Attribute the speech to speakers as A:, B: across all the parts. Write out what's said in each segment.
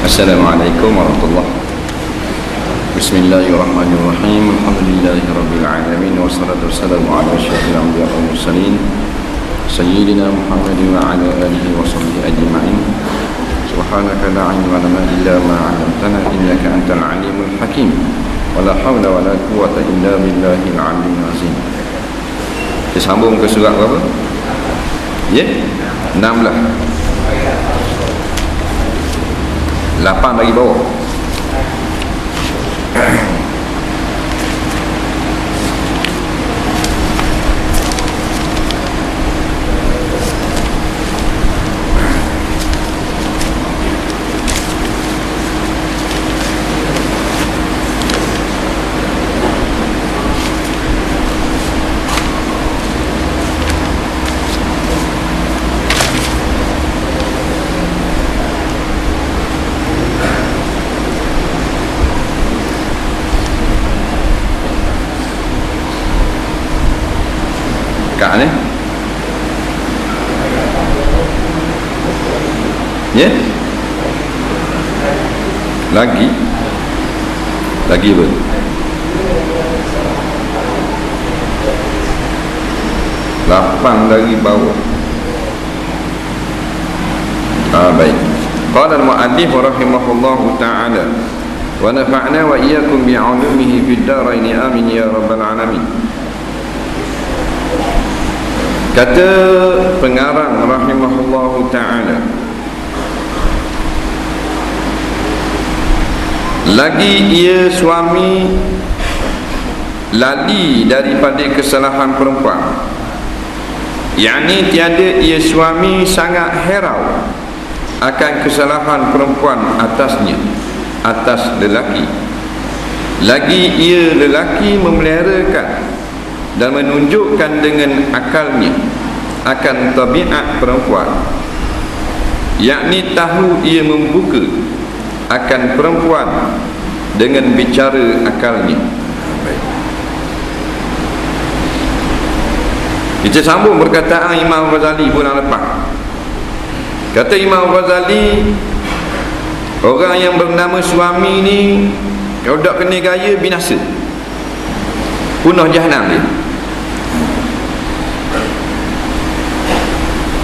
A: Assalamualaikum warahmatullahi wabarakatuh. Bismillahirrahmanirrahim. Alhamdulillahirabbil alamin wassalatu wassalamu ala asyrafil anbiya'i wal mursalin sayyidina Muhammadin wa ala alihi wa sahbihi ajma'in. Subhanaka la ilma lana illa ma 'allamtana innaka antal alimul hakim. Wala haula wala quwwata illa billahil aliyyil azim. Kita sambung ke surah berapa? Ya? 16. 8 bagi bawah. Kak ni ya lagi apa 8 dari bawah. Baik. Qala al-mu'allif rahimahullahu ta'ala wa nafa'na wa iyyakum bi'ulumihi fid darain amin ya rabbal alamin. Kata pengarang rahimahullahu ta'ala, lagi ia suami lali daripada kesalahan perempuan, yakni tiada ia suami sangat herau akan kesalahan perempuan atasnya, atas lelaki. Lagi ia lelaki memeliharakan dan menunjukkan dengan akalnya akan tabiat perempuan, yakni tahu ia membuka akan perempuan dengan bicara akalnya. Kita sambung perkataan Imam Ghazali bulan lepas. Kata Imam Ghazali, orang yang bernama suami ni kalau tak kena gaya binasa, punah jahanam dia.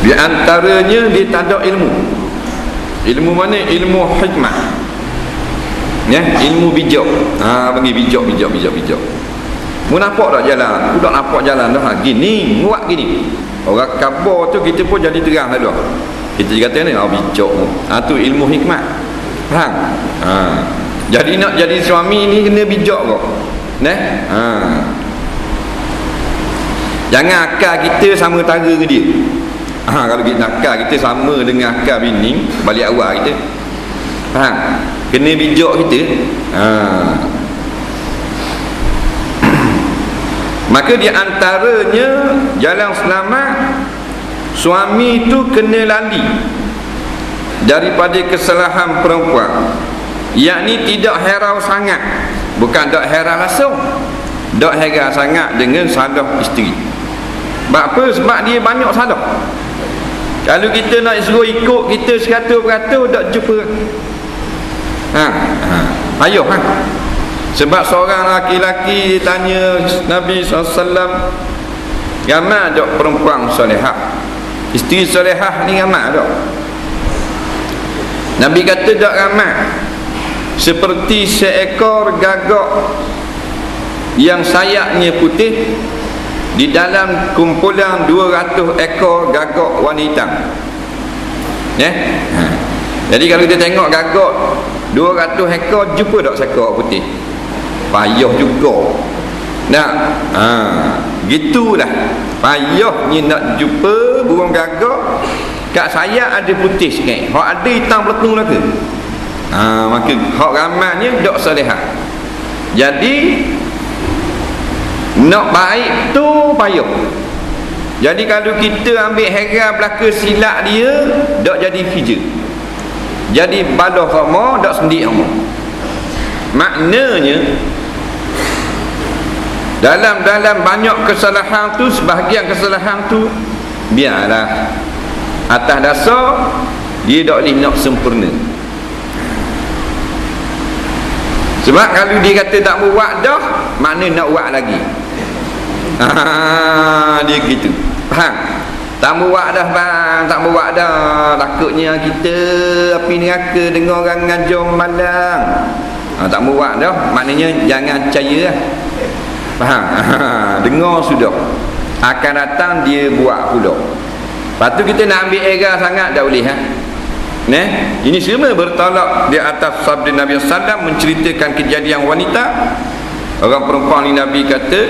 A: Di antaranya dia tak ada ilmu. Ilmu mana? Ilmu hikmah. Ya, ilmu bijak. Panggil bijak. Mu nampak tak jalan? Aku tak nampak jalan dah. Gini, muat gini. Orang khabar tu kita pun jadi terang dah. Kita kata ni, bijak. Tu ilmu hikmah. Faham? Jadi nak jadi suami ni kena bijak kau. Jangan akal kita sama tara ke dia. Kalau kita akal kita sama dengan akal bini balik awal kita, faham? Kena bijak kita. Maka di antaranya jalan selamat suami tu kena lali daripada kesalahan perempuan, yakni tidak herau sangat. Bukan tak heran langsung, tak heran sangat dengan salah isteri. Sebab apa? Sebab dia banyak salah. Kalau kita nak suruh ikut kita 100% tak jumpa. Ayuh. Sebab seorang laki-laki ditanya Nabi SAW, ramai tak perempuan solehah, isteri solehah ni ramai tak? Nabi kata tak ramai, seperti seekor gagak yang sayapnya putih di dalam kumpulan 200 ekor gagak wanita. Jadi kalau kita tengok gagak 200 ekor, jumpa tak seekor putih? Payah juga. Gitulah payahnya nak jumpa burung gagak kat sayap ada putih sikit, hak ada hitam peletung lah ke. Maka hak ramainya tak salihah. Jadi nak baik tu payah. Jadi kalau kita ambil heran belaka silap dia, tak jadi hijau. Jadi balah sama, tak sendik sama. Maknanya dalam banyak kesalahan tu, sebahagian kesalahan tu biarlah, atas dasar dia tak boleh nak sempurna. Sebab kalau dia kata tak buat dah, mana nak buat lagi. Dia gitu. Faham? Tak buat dah bang, tak buat dah. Takutnya kita api neraka dengar orang ngajar malam. Tak buat dah, maknanya jangan percaya lah. Faham? Dengar sudah. Akan datang dia buat pula. Lepas tu kita nak ambil era sangat tak boleh ha? Ini semua bertolak di atas sabda Nabi SAW menceritakan kejadian wanita. Orang perempuan ni Nabi kata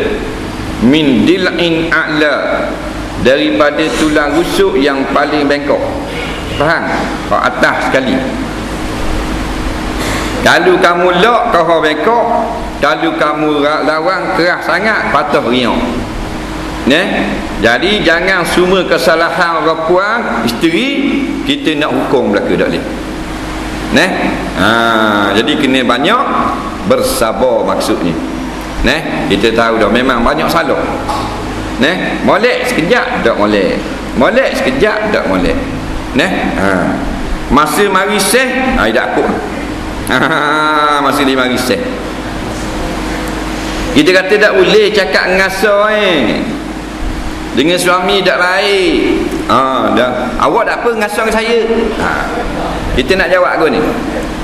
A: min dil'in a'la, daripada tulang rusuk yang paling bengkok. Faham? Kau atas sekali. Kalau kamu lok kau bengkok, kalau kamu lawan keras sangat patah riak. Jadi jangan semua kesalahan orang puan isteri kita nak hukum belaka tak boleh. Jadi kena banyak bersabar maksudnya. Kita tahu dah memang banyak salah. Molek sekejap tak molek. Molek sekejap tak molek. Masa mari seh tak akut. Masa dia mari seh. Kita kata tak boleh cakap ngasar dengan suami tak baik. Dah. Awak tak apa ngasar saya. Kita nak jawab aku ni.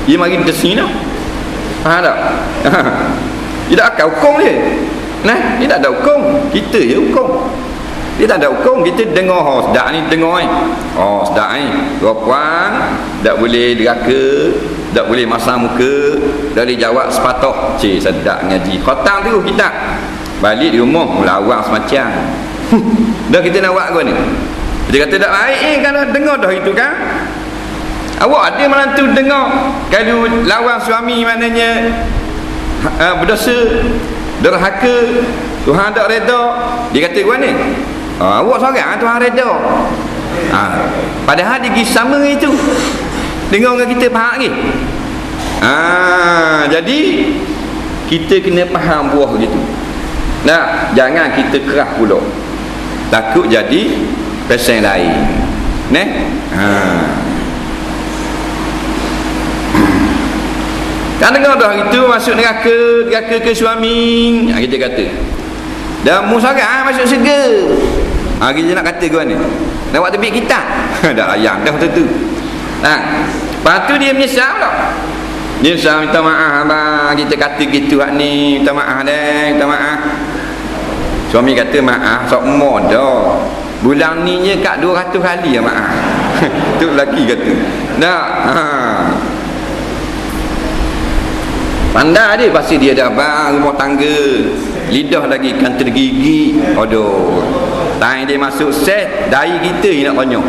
A: Dia mari di sini dah. Faham tak? Dia tak akan hukum dia. Dia tak ada hukum. Kita je hukum. Dia tak ada hukum. Kita dengar sedap ni, dengar sedap ni. Perempuan tak boleh deraka, tak boleh masang muka, tak boleh jawab sepatah. Sedap ngaji. Khatam tu kita balik di rumah melawang semacam. Dah kita nak buat apa ni? Dia kata tak baik kalau dengar dah itu kan. Awak ada menantu dengar kalau lawan suami maknanya berdosa, derhaka, Tuhan tak reda. Dia kata gua ni. Awak seorang Tuhan reda. Padahal dia pergi sama itu. Dengar dengan kita faham lagi. Jadi kita kena faham buah gitu. Jangan kita keras pula. Takut jadi pasal lain. Kan dengar dah itu masuk neraka ke suami. Kita kata dah musyarat masuk syurga. Kita nak kata gua ni. Nak buat terbit kita. Dah ayam dah tentu. Lepas tu dia menyesal tak? Dia menyesal, minta maaf abang, kita kata gitu ni, minta maaf dah, minta maaf. Suami kata maaf sok mo dah. Bulan ni je kat 200 kali ya maaf. Tu lelaki kata. Pandai dia pasti dia dah abang rumah tangga. Lidah lagi kan tergigi. Aduh. Time dia masuk set, dari kita yang nak tanya.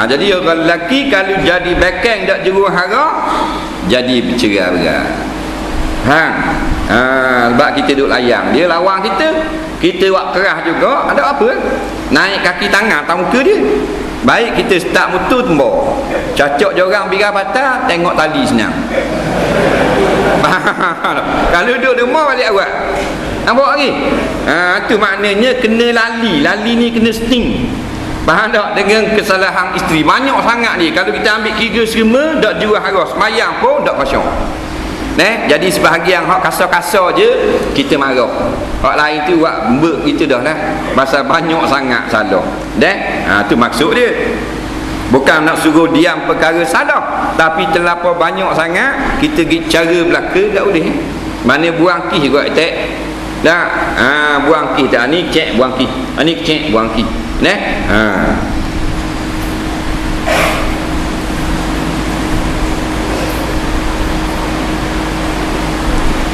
A: Jadi orang lelaki kalau jadi bekeng tak juru hara, jadi bercerai-berai. Sebab kita duduk layang, dia lawang kita buat keras juga, ada apa? Naik kaki tangan atas muka dia. Baik kita start motor tembak, cacok jorang biar patah, tengok tali senang. Kalau duduk rumah balik awak nampak lagi. Tu maknanya kena lali ni kena sting. Faham tak? Dengan kesalahan isteri banyak sangat ni. Kalau kita ambil kira semua tak jual haras, mayang pun tak kosong. Jadi sebahagian hak kasar-kasar je kita marah. Hak lain tu buat mbek kita dah lah. Pasal banyak sangat salah. Tu maksud dia. Bukan nak suruh diam perkara salah, tapi terlampau banyak sangat kita pergi cara belaka tak boleh. Mana buang kis juga tak. Buang kis tak, ni cek buang kis. Ni cek buang kis.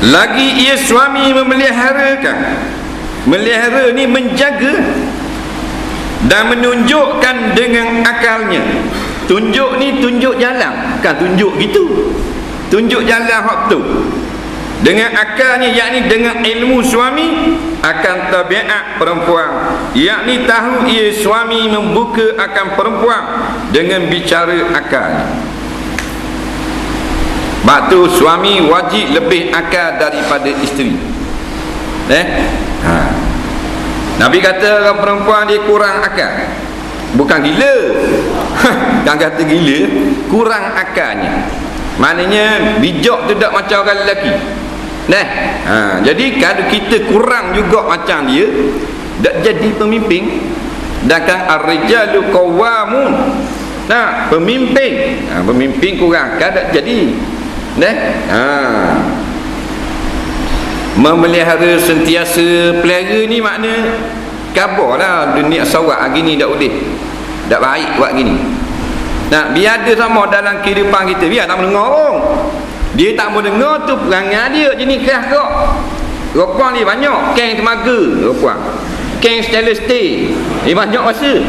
A: Lagi ia suami memeliharakan. Melihara ni menjaga dan menunjukkan dengan akalnya. Tunjuk ni tunjuk jalan, bukan tunjuk gitu. Tunjuk jalan hak tu dengan akalnya, yakni dengan ilmu suami akan tabiat perempuan, yakni tahu ia suami membuka akan perempuan dengan bicara akalnya. Batu suami wajib lebih akal daripada isteri. Nabi kata orang perempuan dia kurang akal. Bukan gila. Kan kata gila, kurang akalnya. Maknanya bijak tu tak macam orang lelaki. Jadi kalau kita kurang juga macam dia, tak jadi pemimpin. Sedangkan ar-rijalu qawwamun. Pemimpin. Pemimpin kurang kan tak jadi. Memelihara sentiasa pelihara ni makna kabarlah dunia sawak gini tak boleh. Tak baik buat gini. Biar ada sama dalam kehidupan kita, biar tak mendengar orang. Dia tak mendengar tu perangai dia jenis keras kok. Rokok ni banyak, keng temaga rokok. Keng stainless steel. Banyak masa.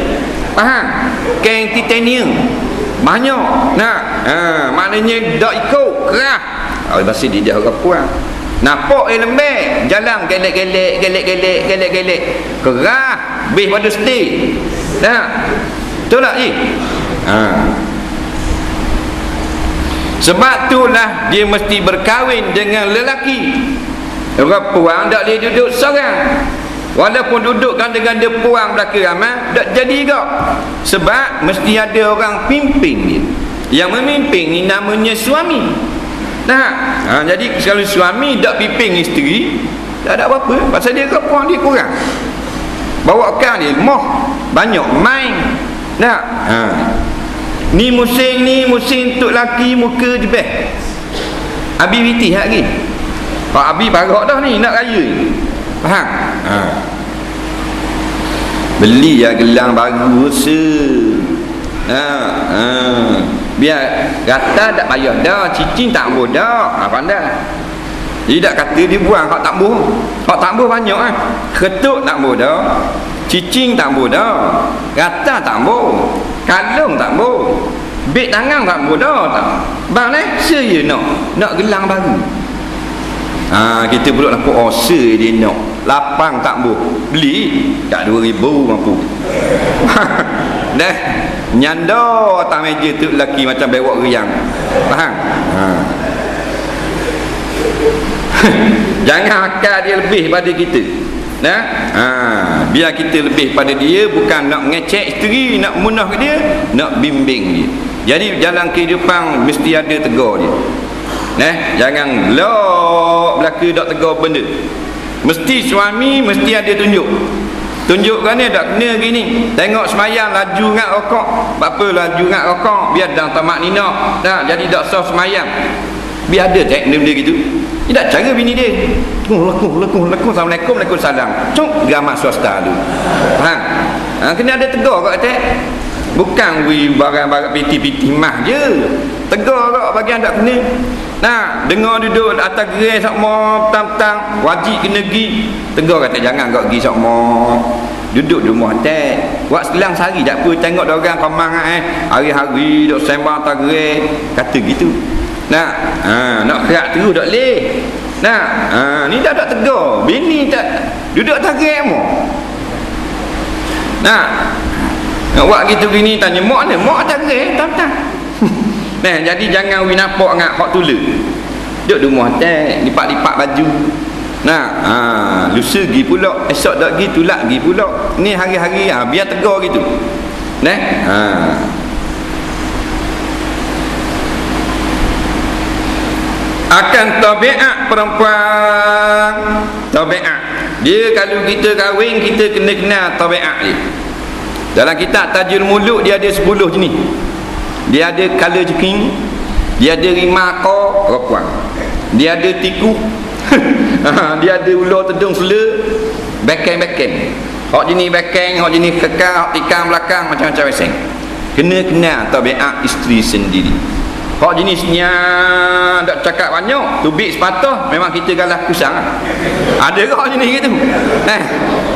A: Faham? Keng titanium. Banyak. Maknanya tak ikut keras. Pasti dia rokok. Nampak lembek, jalan gelek. Keras, bih pada steel. Betul tak sebab itulah dia mesti berkahwin dengan lelaki. Perempuan tak boleh duduk seorang. Walaupun dudukkan dengan dia puang belaka ramai, tak jadi juga. Sebab mesti ada orang pimpin dia. Yang memimpin ni namanya suami. Jadi kalau suami tak pimpin isteri, tak ada apa-apa. Pasal dia perempuan dia kurang. Bawakan dia moh banyak main. Ni musim untuk laki muka jebeh. Abi bitih lagi. Pak Abi barak dah ni nak raya. Faham? Beli gelang baru biar kata tak payah dah, cicing tak boleh dah. Pandai. Jadi tak kata dia buang hak tak boleh. Hak tak boleh banyak ketuk tak boleh dah. Cicing tak boleh dah. Kata tak boleh. Kalung tak boleh. Beg tangan tak boleh dah. Bang saya nak gelang baru. Kita pula nak osa dia nak. Lapang tak boleh. Beli kat 2,000 mampu. Nyanda atas meja tu lelaki macam bewak riang. Faham? Jangan akal dia lebih pada kita. Biar kita lebih pada dia, bukan nak ngecek isteri, nak munah ke dia, nak bimbing dia. Jadi dalam kehidupan mesti ada tegur dia. Jangan lok belaka tak tegur benda. Mesti suami mesti ada tunjuk. Tunjukkan dia tak kena gini. Tengok semayang laju ngat rokok. Apa laju ngat rokok? Biar dalam tamak nina. Jadi tak sah semayang. Biar ada benda gitu. Dia tak cara bini dia. Lekung. Assalamualaikum, Waalaikumsalam. Cuk, gamak swasta tu. Faham? Kena ada tegur kat atas. Bukan barang-barang piti-piti mah je. Tegur kat bagian tak kena. Dengar duduk atas gerai sama petang-petang, wajib kena pergi. Tegur kata jangan kau pergi sama. Duduk di rumah atas. Buat selang sehari tak apa, tengok dia orang komang hari-hari duk sembang atas gerai. Kata gitu. Nak kerak terus tak boleh. Ni dah tak tegur. Bini tak duduk atas gerai mo. Nak buat gitu gini tanya mak ni, mak atas gerai tak. Jadi jangan nampak ngak hak tula. Duduk di rumah atas, lipat-lipat baju. Lusa pergi pula, esok tak pergi, tulak pergi pula. Ni hari-hari biar tegur gitu. Akan tabiat perempuan. Tabiat. Dia kalau kita kahwin, kita kena kenal tabiat dia. Dalam kitab Tajul Muluk dia ada 10 jenis. Dia ada kala jeking, dia ada rimako perempuan, dia ada tiku, dia ada ular tedung sela, bekeng. Hak jenis bekeng, hak jenis kekal, hak tikam belakang, macam-macam beseng. Kena kenal tabiat isteri sendiri. Hak jenisnya tak cakap banyak, tubik sepatah, memang kita galah kusang. Ada ke hak jenis gitu?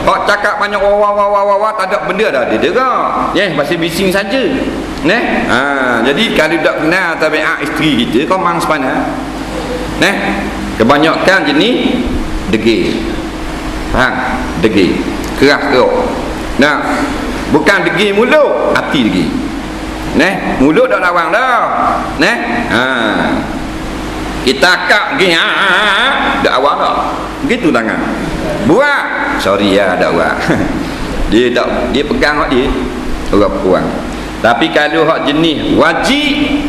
A: Hak cakap banyak wah tak ada benda dah ada ke? Masih bising saja. Jadi kalau tak kenal tabiat isteri kita, kau mang sepana. Kebanyakan jenis degil. Faham? Degil. Keras kerok. Bukan degil mulut, hati degil. Mulut tak lawang dah. Kita akak pergi tak awak tak. Begitu tangan. Buat. Sorry tak buat. Dia pegang hak dia. Orang puang. Tapi kalau hak jenis wajib,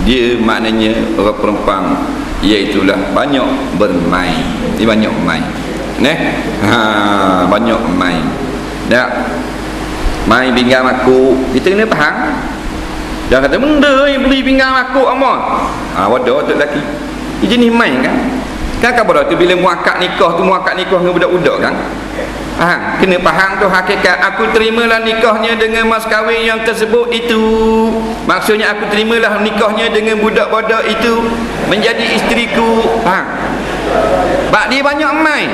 A: dia maknanya orang perempuan iaitulah banyak bermain. Dia banyak main. Banyak main. Tak main pinggang makuk. Kita kena faham. Jangan kata benda yang beli pinggang makuk amat. Wadah tu lelaki. Dia jenis main kan. Kan pada tu bila muakad nikah dengan budak-budak kan. Kena faham tu hakikat. Aku terimalah nikahnya dengan mas kahwin yang tersebut itu. Maksudnya aku terimalah nikahnya dengan budak-budak itu menjadi isteriku. Bak dia banyak main.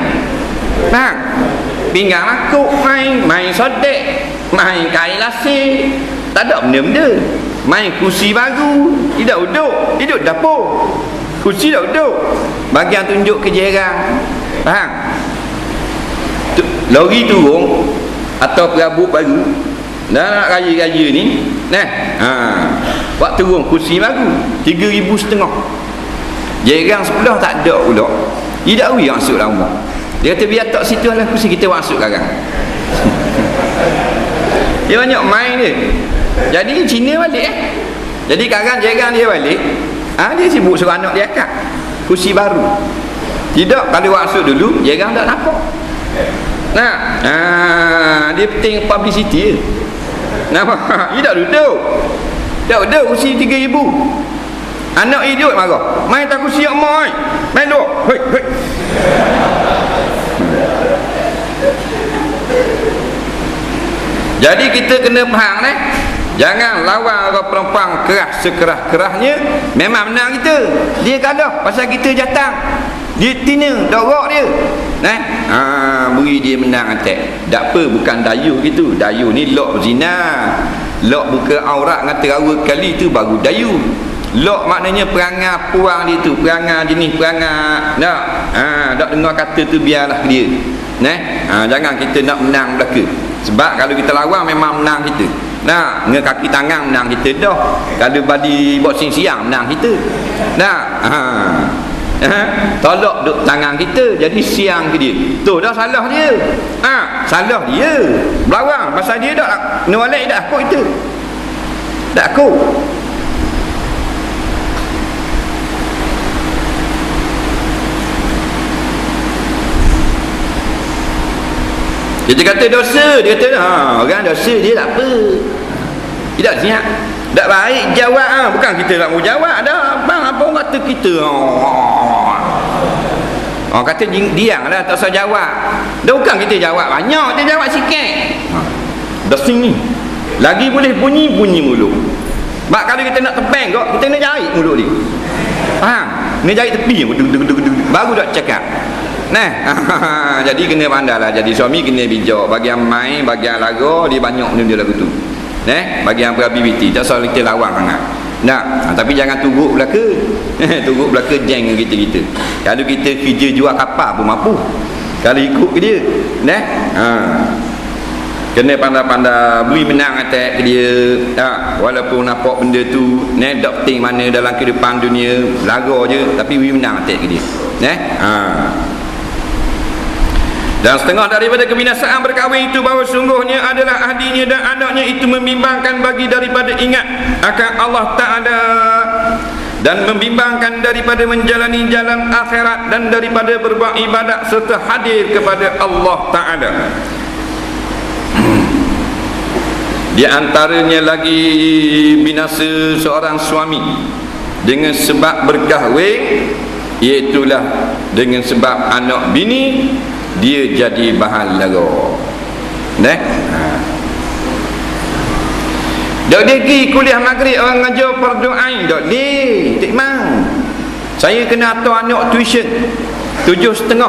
A: Pinggang makuk main sodek, main kain lasik. Tak ada benda-benda. Main kursi baru, tidak duduk dapur. Kursi tak duduk. Bagian tunjuk ke jiran. Faham? Lori turun atau perabot baru nak raya-raya ni buat turun kursi baru 3,500. Jiran sebelah tak ada pula. Dia tak boleh masuk dalam rumah. Dia kata biar tak situ lah kursi kita masuk sekarang. Dia banyak main dia. Jadi Cina balik Jadi sekarang jiran dia balik dia sibuk suruh anak dia akak kursi baru. Tidak, kalau masuk dulu jiran tak nampak. Dia penting publicity. Nampak? Dia tak duduk kursi 3,000. Anak hidup marah. Main tak kursi yang main. Main duk. Hei. Jadi kita kena faham jangan lawan orang perempuan keras sekerah-kerahnya. Memang menang kita. Dia kalah pasal kita jatang. Dia tina, dorok dia. Beri dia menang attack. Tak apa, bukan dayu gitu. Dayu ni lok zina. Lok buka aurat dengan terawa kali tu baru dayu. Lok maknanya perangai puang dia tu, perangai jenis perangai. Tak dengar kata tu biarlah dia. Jangan kita nak menang belaka. Sebab kalau kita lawan memang menang kita. Dengan kaki tangan menang kita dah. Kalau badi boxing siang menang kita. Tolak duk tangan kita jadi siang ke dia. Tu dah salah dia. Salah dia. Berlawan pasal dia dak nolak dak akut kita. Tak akut. Dia kata dosa, dia kata orang dosa dia tak apa. Dia tak siap. Tak baik jawab bukan kita nak mau jawab dah. Bang apa orang kata kita? Kata diam lah tak usah jawab. Dah bukan kita jawab banyak, dia jawab sikit. Dah sini. Lagi boleh bunyi mulut. Bak kalau kita nak tebang kok, kita nak jahit mulut dia. Faham? Ni jahit tepi baru dak cakap. Jadi kena pandailah. Jadi suami kena bijak. Bagian main, bagian lagu dia banyak benda lagu tu. Bagian berabi-biti tak salah kita lawan sangat. Tapi jangan turut belaka. Turut belaka jeng kita. Kalau kita kerja jual kapal pun mampu. Kalau ikut ke dia. Kena pandai-pandai beri menang atas ke dia. Walaupun nampak benda tu tak penting mana dalam kehidupan dunia, lagu je, tapi beri menang atas ke dia. Dan setengah daripada kebinasaan berkahwin itu bahawa sungguhnya adalah ahlinya dan anaknya itu membimbangkan bagi daripada ingat akan Allah Ta'ala dan membimbangkan daripada menjalani jalan akhirat dan daripada berbuat ibadat serta hadir kepada Allah Ta'ala. Di antaranya lagi binasa seorang suami dengan sebab berkahwin, iaitulah dengan sebab anak bini dia jadi bahan lara. Dak pergi kuliah maghrib orang ngajar fardu ain dak leh. Tak mang. Saya kena hantar anak tuition 7.30.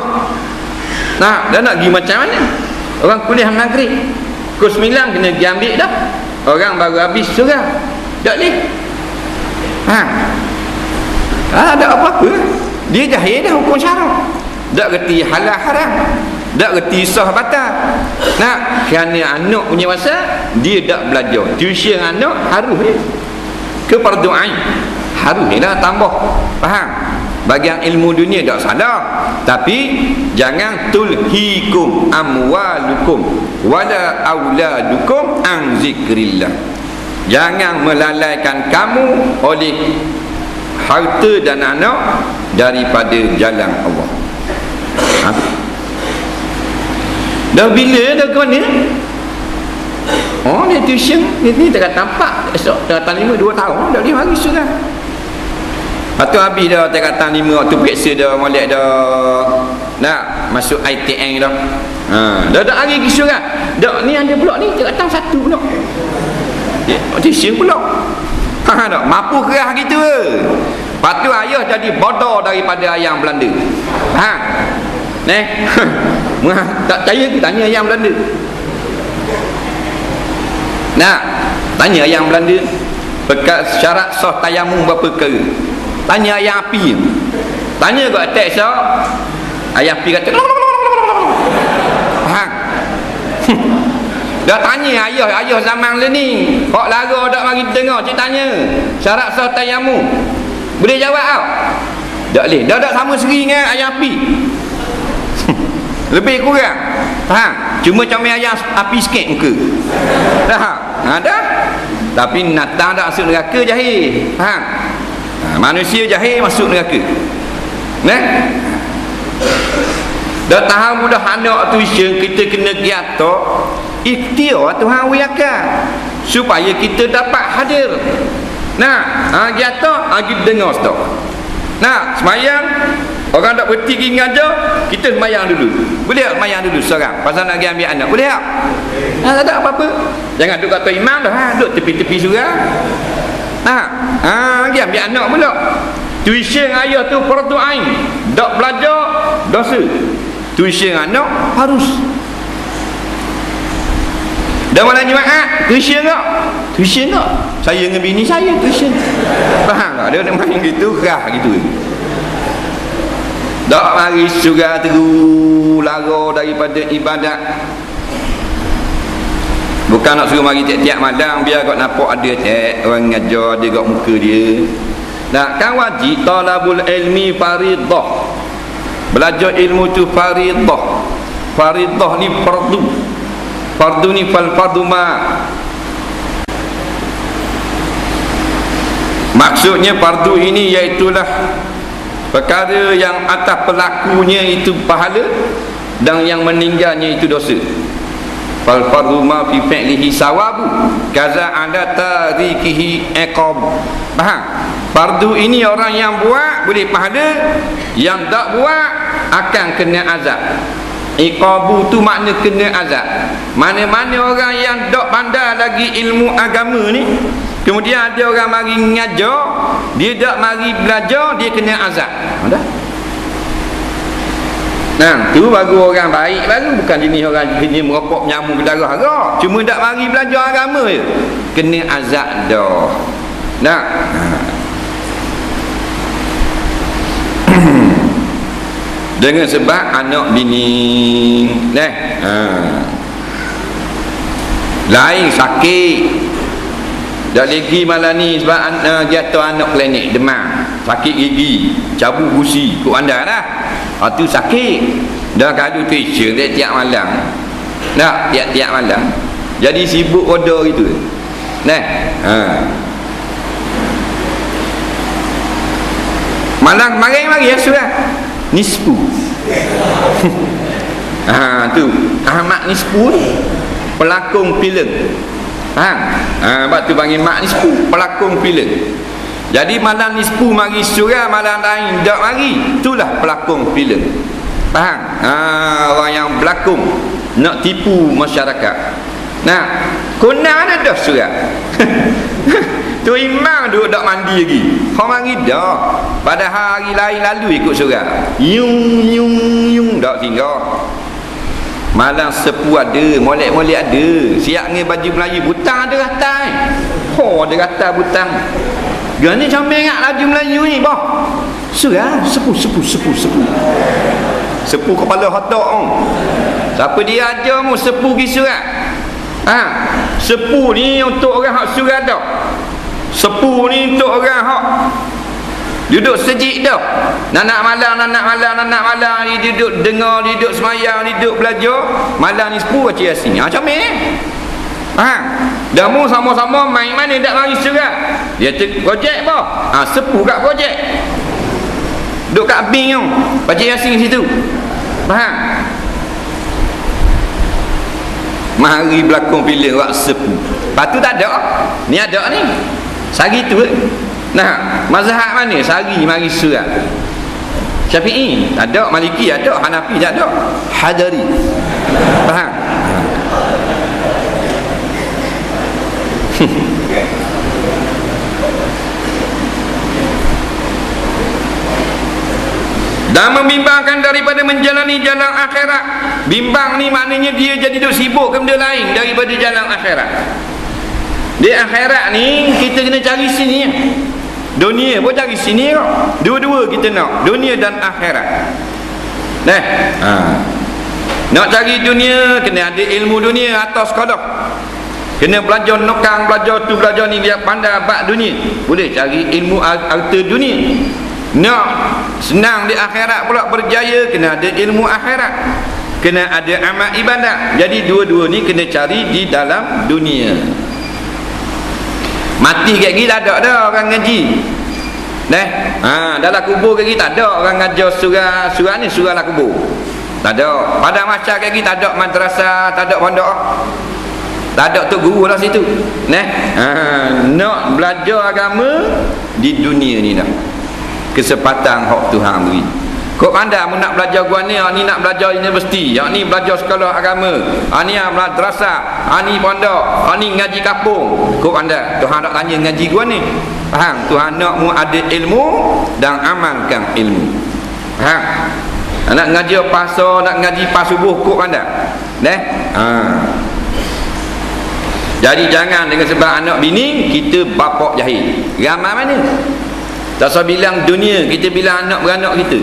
A: Dah nak pergi macam mana? Orang kuliah maghrib pukul 9 kena pergi ambil dah. Orang baru habis surau. Tak leh. Ada apa-apa. Dia jahil dah hukum syarak. Tak reti halal haram, tak reti sah batal. Kerana anak punya masa dia tak belajar. Tuition anak harus ke fardu ain. Harus lah tambah. Faham? Bagian ilmu dunia tak salah, tapi jangan tulhikum amwalukum wala auladukum an zikrillah. Jangan melalaikan kamu oleh harta dan anak daripada jalan Allah. Dah bila dah kau ni? Oh, dia tuition ni tak tampak. Esok tingkatan 5 2 tahun dah 5 hari sudah. Lepas tu habis dah tingkatan 5 waktu periksa dah molek dah nak masuk ITN dah. Dah hari kisah kan. Dak ni ada pula ni tingkatan 1 pula. Tuition pula. Tak mampu kerah gitu ke. Lepas tu ayah jadi bodoh daripada ayam Belanda. Tak percaya ke tanya ayam Belanda. Tanya ayam Belanda syarat sah tayamum berapa perkara. Tanya ayam api. Tanya kat teks ayam api kata dah tanya ayah zaman ni hak lara dak mari dengar cik tanya syarat sah tayamum boleh jawab tau. Tak boleh dah sama seri dengan ayam api. Lebih kurang cuma comel ayam api sikit muka dah. Tapi natang tak masuk neraka jahil. Manusia jahil masuk neraka. Dah tahu mudah anak tuition kita kena giatok ikhtiar Tuhan wiakan supaya kita dapat hadir. Giatok kita dengar stok. Semayang orang tak berhenti pergi ngajar, kita semayang dulu. Boleh tak semayang dulu seorang pasal nak pergi ambil anak? Boleh tak? Tak ada apa-apa. Jangan duduk kata imam dah, duduk tepi-tepi surau. Pergi ambil anak pula. Tuition ayah tu fardu ain. Tak belajar dosa. Tuition anak harus. Dah malam Jumaat tuition tak? Tuition tak? Saya dengan bini saya tuition. Faham tak? Dia main gitu, kerah gitu. Tak mari surau teru lara daripada ibadat. Bukan nak suruh mari tiap-tiap malam biar kau nampak ada orang ngajar dia kat muka dia. Kan wajib talabul ilmi faridah. Belajar ilmu tu faridah. Faridah ni fardu. Fardu ni fardu ma. Maksudnya fardu ini iaitulah perkara yang atas pelakunya itu pahala dan yang meninggalnya itu dosa. Fal fardu ma fi fi'lihi sawabu kaza ada tarikihi iqab. Faham? Fardu ini orang yang buat boleh pahala, yang tak buat akan kena azab. Iqabu tu makna kena azab. Mana-mana orang yang tak pandai lagi ilmu agama ni, kemudian ada orang mari ngajar, dia tak mari belajar, dia kena azab. Dah. Tu baru orang baik baru, bukan jenis orang jenis merokok menyamuk ke darah. Cuma tak mari belajar agama je, kena azab dah. Dengan sebab anak bini lain sakit dah lagi malam ni sebab jatuh anak klinik demam, sakit gigi, cabut gusi kok anda dah. Tu sakit dah kadu tuition tiap malam. Tiap malam jadi sibuk order gitu. Malam mari surah nisfu. Tu Ahmad Nisfu pelakon filem. Sebab tu panggil Mak Nisfu, pelakon filem. Jadi malam nisfu mari surah, malam lain tak mari, itulah pelakon filem. Faham? Orang yang berlakon nak tipu masyarakat. Kena ada dah surah. Tu imam duduk tak mandi lagi. Kau mari dah. Pada hari lain lalu ikut surah. Yung tak tinggal. Malam sepu ada, molek-molek ada. Siap dengan baju Melayu, butang ada ratai. Ada ratai butang. Gani comel ingat laju Melayu ni, boh. Surah, sepu. Sepu kepala hotok. Siapa dia ajar mu sepu pergi surah? Sepu ni untuk orang hak surah dah. Sepu ni untuk orang hak duduk sejik dah. Nak malam ni duduk dengar, duduk semayang, duduk belajar. Malam ni sepu baca Yasin. Comel. Damu sama-sama main mana tak mari serak. Dia projek apa? Sepu kat projek. Duk kat Bing tu. Baca Yasin situ. Faham? Mari berlakon filem wak sepu. Patu tak ada. Ni ada ni. Sari tu. Nah, mazhab mana? Sari mari serak. Syafi'i tak ada, Maliki ada, Hanafi tak ada, Hadari. Faham? Dan membimbangkan daripada menjalani jalan akhirat. Bimbang ni maknanya dia jadi duk sibuk ke benda lain daripada jalan akhirat. Di akhirat ni kita kena cari sini. Dunia pun cari sini kok. Dua-dua kita nak, dunia dan akhirat. Nak cari dunia kena ada ilmu dunia atau sekolah. Kena belajar nokang, belajar tu, belajar ni, biar pandai bab dunia. Boleh cari ilmu harta dunia. Nak senang di akhirat pula berjaya, kena ada ilmu akhirat, kena ada amal ibadat. Jadi dua-dua ni kena cari di dalam dunia. Mati kat kita tak ada orang ngaji. Dalam kubur kat kita ada orang ngajar surah ni, surah dalam kubur. Tak ada. Pada masa kat kita tak ada madrasah, tak ada pondok. Tak ada tok guru lah situ. Nak belajar agama di dunia ni dah. Kesempatan hak Tuhan beri. Kau pandai mu nak belajar gua ni nak belajar universiti, yang ni belajar sekolah agama, ni madrasah, ni pondok, ni ngaji kampung. Kau pandai, Tuhan tak tanya ngaji gua ni. Faham? Tuhan nak mu ada ilmu dan amalkan ilmu. Faham? Nak ngaji pasar, nak ngaji pas subuh, kau pandai. Jadi jangan dengan sebab anak bini kita bapak jahil. Ramai mana? Tak usah bilang dunia, kita bilang anak beranak kita.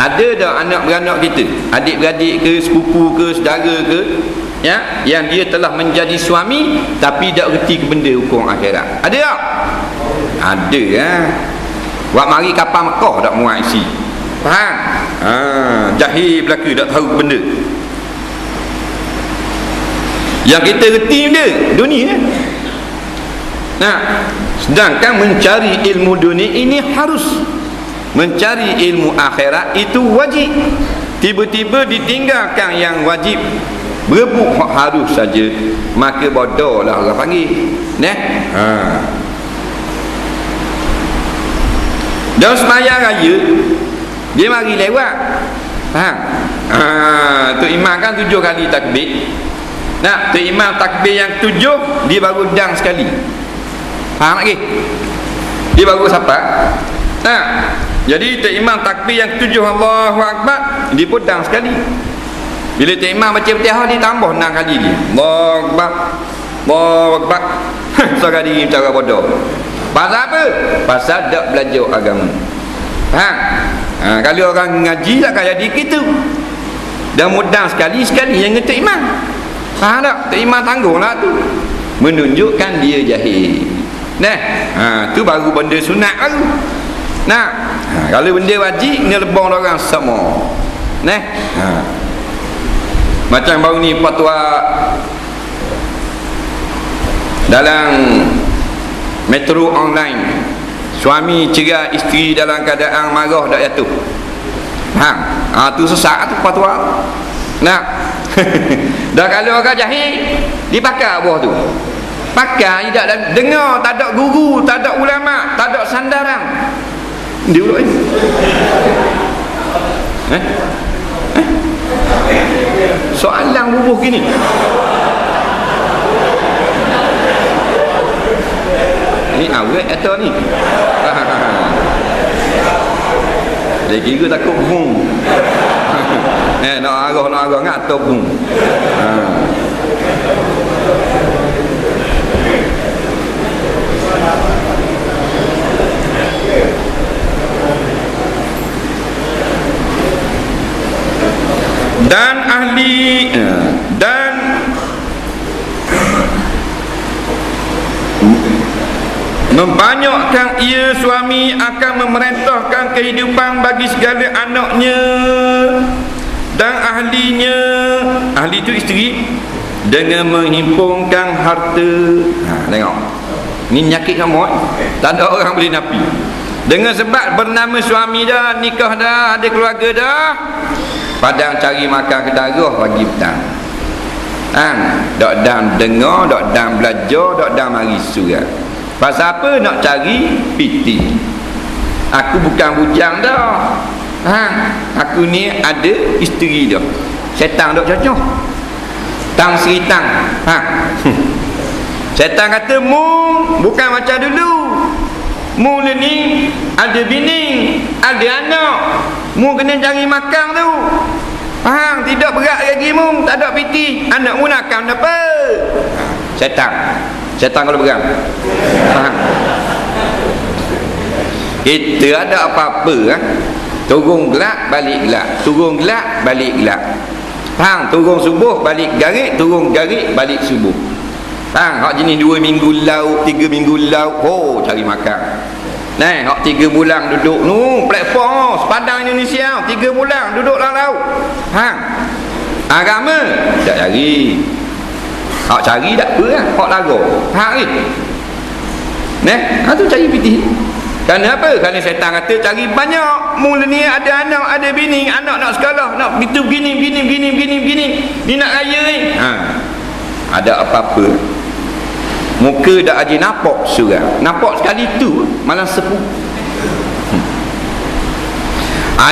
A: Ada dah anak beranak kita, adik-beradik ke, sepupu ke, saudara ke, ya, yang dia telah menjadi suami tapi tak reti ke benda hukum akhirat. Ada tak? Ada ya. Wak mari kapal Mekah tak muat isi. Faham? Jahil belaka tak tahu benda. Yang kita reti dia dunia. Sedangkan mencari ilmu dunia ini harus, mencari ilmu akhirat itu wajib. Tiba-tiba ditinggalkan yang wajib, berebut hak harus saja, maka bodoh lah orang panggil. Dan sembahyang raya dia mari lewat. Faham? Tu imam kan 7 kali takbir. Tu imam takbir yang 7 dia baru dang sekali. Faham lagi? Dia baru sapa. Jadi Tok Imam takbir yang 7 Allahu Akbar, dia pun dang sekali. Bila Tok Imam baca Fatihah dia tambah 6 kali dia. Allahu Akbar. Allahu Akbar. Sorang diri cara bodoh. Pasal apa? Pasal tak belajar agama. Faham? Kalau orang ngaji tak kaya dikit tu. Dan mudah sekali-sekali yang Tok Imam. Faham tak? Tok Imam tanggunglah tu. Menunjukkan dia jahil. Tu baru benda sunat baru. Kalau benda wajib ni lebong orang sama. Macam baru ni fatwa dalam metro online, suami cerai isteri dalam keadaan marah tak jatuh. Tu sesat tu fatwa. Dan kalau orang jahil dipakai buah tu, pakai tak dengar, tak ada guru, tak ada ulama, tak ada sandaran. Dia pula soalan bubuh gini. Ni awet atau ni? Dia kira takut bung. Nak arah ngak atau bung. Dan ahli dan membanyakkan ia suami akan memerintahkan kehidupan bagi segala anaknya dan ahlinya. Ahli itu isteri, dengan menghimpunkan harta. Tengok, ni nyakit kamu, tak ada orang boleh napi. Dengan sebab bernama suami dah, nikah dah, ada keluarga dah, padang cari makan ke darah pagi petang. Dok dam dengar, dok dam belajar, dok dam mari surat. Pasal apa? Nak cari piti. Aku bukan bujang dah. Aku ni ada isteri dah. Setan dok cocok. Tang seritang. Setan kata mu bukan macam dulu. Mu ni ada bini, ada anak. Mu kena cari makan tu. Faham? Tidak berat lagi mu, tak ada piti. Anak mu nak makan apa? Setan. Setan kalau berat. Faham? Kita ada apa-apa turun gelap, balik gelap. Turun gelap, balik gelap. Faham? Turun subuh, balik garik. Turun garik, balik subuh. Faham? Hak jenis 2 minggu laut, 3 minggu laut, cari makan. Nah, hak 3 bulan duduk platform sepadang Indonesia, 3 bulan duduk dalam laut. Agama tak cari. Hak cari tak apa lah, hak lagu. Hak ni. Tu cari piti. Kerana apa? Kerana setan kata cari banyak. Mula ni ada anak, ada bini, anak nak sekolah, nak gitu begini. Ni nak raya ni. Ada apa-apa. Muka dah aja nampak surat. Nampak sekali tu malah sepuh.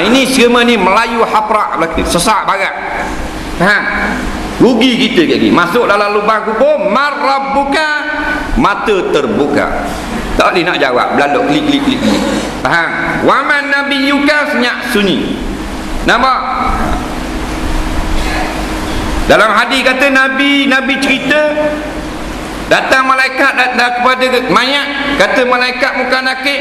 A: Ini semua ni Melayu haprak belaka, sesak barat. Rugi kita lagi. Masuk dalam lubang kubur, marabbuka, mata terbuka. Tak boleh nak jawab, belaluk klik. Faham? Waman nabiyyuka, senyap sunyi. Nampak? Dalam hadis kata Nabi cerita, datang malaikat kepada mayat, kata malaikat muka nakik,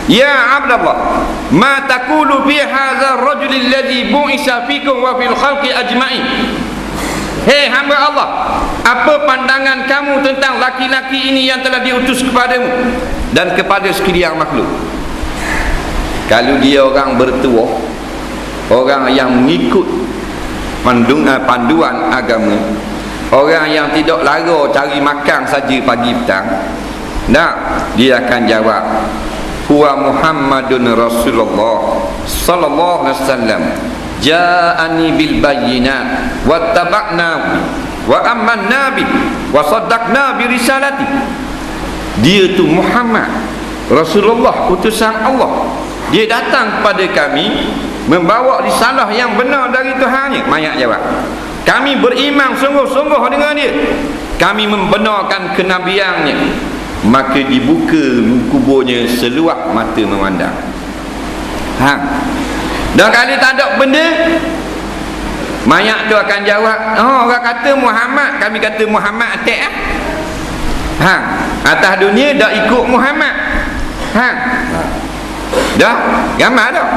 A: ya Abdullah, ma taqulu fi hadzal rajul alladhi bu'isa fikum wa fil khalqi ajma'in. Hei hamba Allah, apa pandangan kamu tentang laki-laki ini yang telah diutus kepadamu dan kepada sekalian makhluk? Kalau dia orang bertuah, orang yang mengikut panduan agama, orang yang tidak lara cari makan saja pagi petang, dia akan jawab, huwa Muhammadun Rasulullah sallallahu alaihi wasallam, ja'ani bil bayyinat wattaba'na wa amanna bi wa saddaqna bi risalati. Dia tu Muhammad Rasulullah, utusan Allah. Dia datang kepada kami membawa risalah yang benar dari Tuhannya. Mayat jawab, kami beriman sungguh-sungguh dengan dia, kami membenarkan kenabiannya. Maka dibuka kuburnya seluak mata memandang. Dan kalau tak ada benda, mayat tu akan jawab, orang kata Muhammad, kami kata Muhammad atek atas dunia dah ikut Muhammad. Dah gambar dah.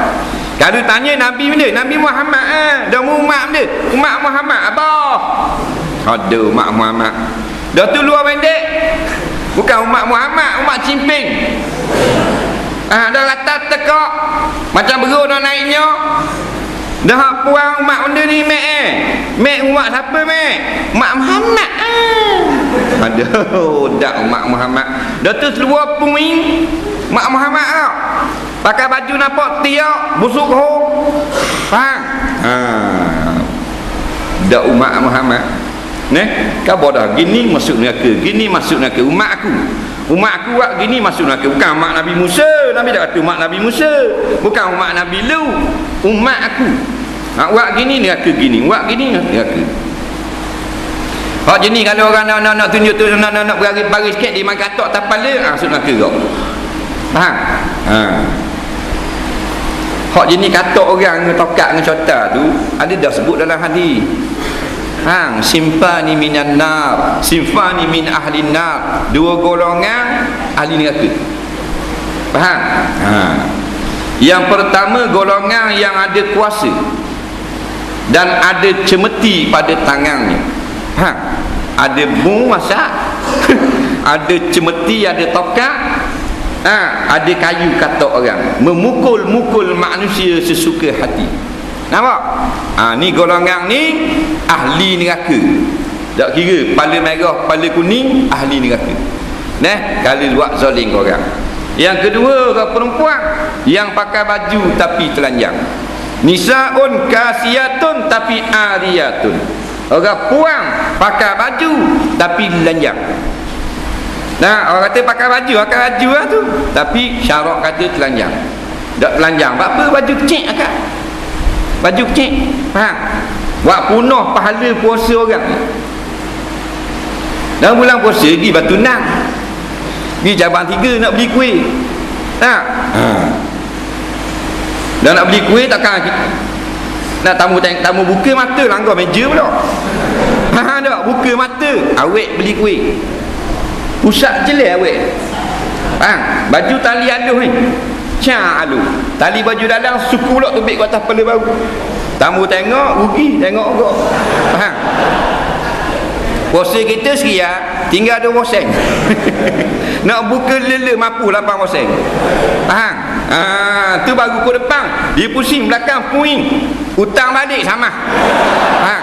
A: Kalau tanya Nabi benda, Nabi Muhammad dah umat benda, umat Muhammad abah. Ada umat Muhammad. Dah tu luar pendek. Bukan umat Muhammad, umat cimping. Dah rata tekak macam beruk dah naiknya. Dah puang umat benda ni mek umat siapa mek? Umat Muhammad. Aduh, dak umat Muhammad. Dah tu seluar puing umat Muhammad tau. Pakai baju nampak tiak, busuk ho. Dak umat Muhammad. Kau bodoh gini masuk neraka, gini masuk neraka. Umat aku buat gini masuk neraka. Bukan umat Nabi Musa. Nabi dah kata umat Nabi Musa, bukan umat Nabi Lu. Umat aku buat gini neraka, gini buat gini neraka. Hak jenis kalau orang nak tunjuk tu, nak berbaris sikit dia makan katok tapala, masuk neraka kau. Faham? Hak jenis katok orang dengan tokak dengan cota tu ada dah sebut dalam hadis. Simfani minan nar, simfani min ahli nar. 2 golongan ahli neraka. Faham? Yang pertama golongan yang ada kuasa dan ada cemeti pada tangannya. Ada bung masak, ada cemeti, ada tokak, ada kayu kata orang, memukul-mukul manusia sesuka hati. Nampak? Ni golongan ni ahli neraka. Tak kira kepala merah, kepala kuning, ahli neraka. Kalau buat zalim orang. Yang kedua, orang perempuan yang pakai baju tapi telanjang. Nisaun kasiyatun tapi ariyatun. Orang puang pakai baju tapi telanjang. Orang kata pakai baju lah tu, tapi syarak kata telanjang. Tak telanjang, apa baju kecil akak. Baju kecil, faham? Buat punah pahala puasa orang. Dalam bulan puasa pergi Batu Nang, pergi Cabang 3 nak beli kuih. Tak? Dan nak beli kuih takkan nak tamu buka mata langgar meja pula. Faham tak? Buka mata, awek beli kuih. Pusat jelek awek. Faham? Baju tali aluh ni. Aluh. Tali baju dalam suku pula tubik ke atas kepala baru. Tamu tengok, rugi, tengok juga. Faham? Puasa kita sekian, tinggal 2%. Nak buka lele mampu 8%. Faham? Tu baru ke depan, dia pusing belakang puing. Hutang balik sama. Faham?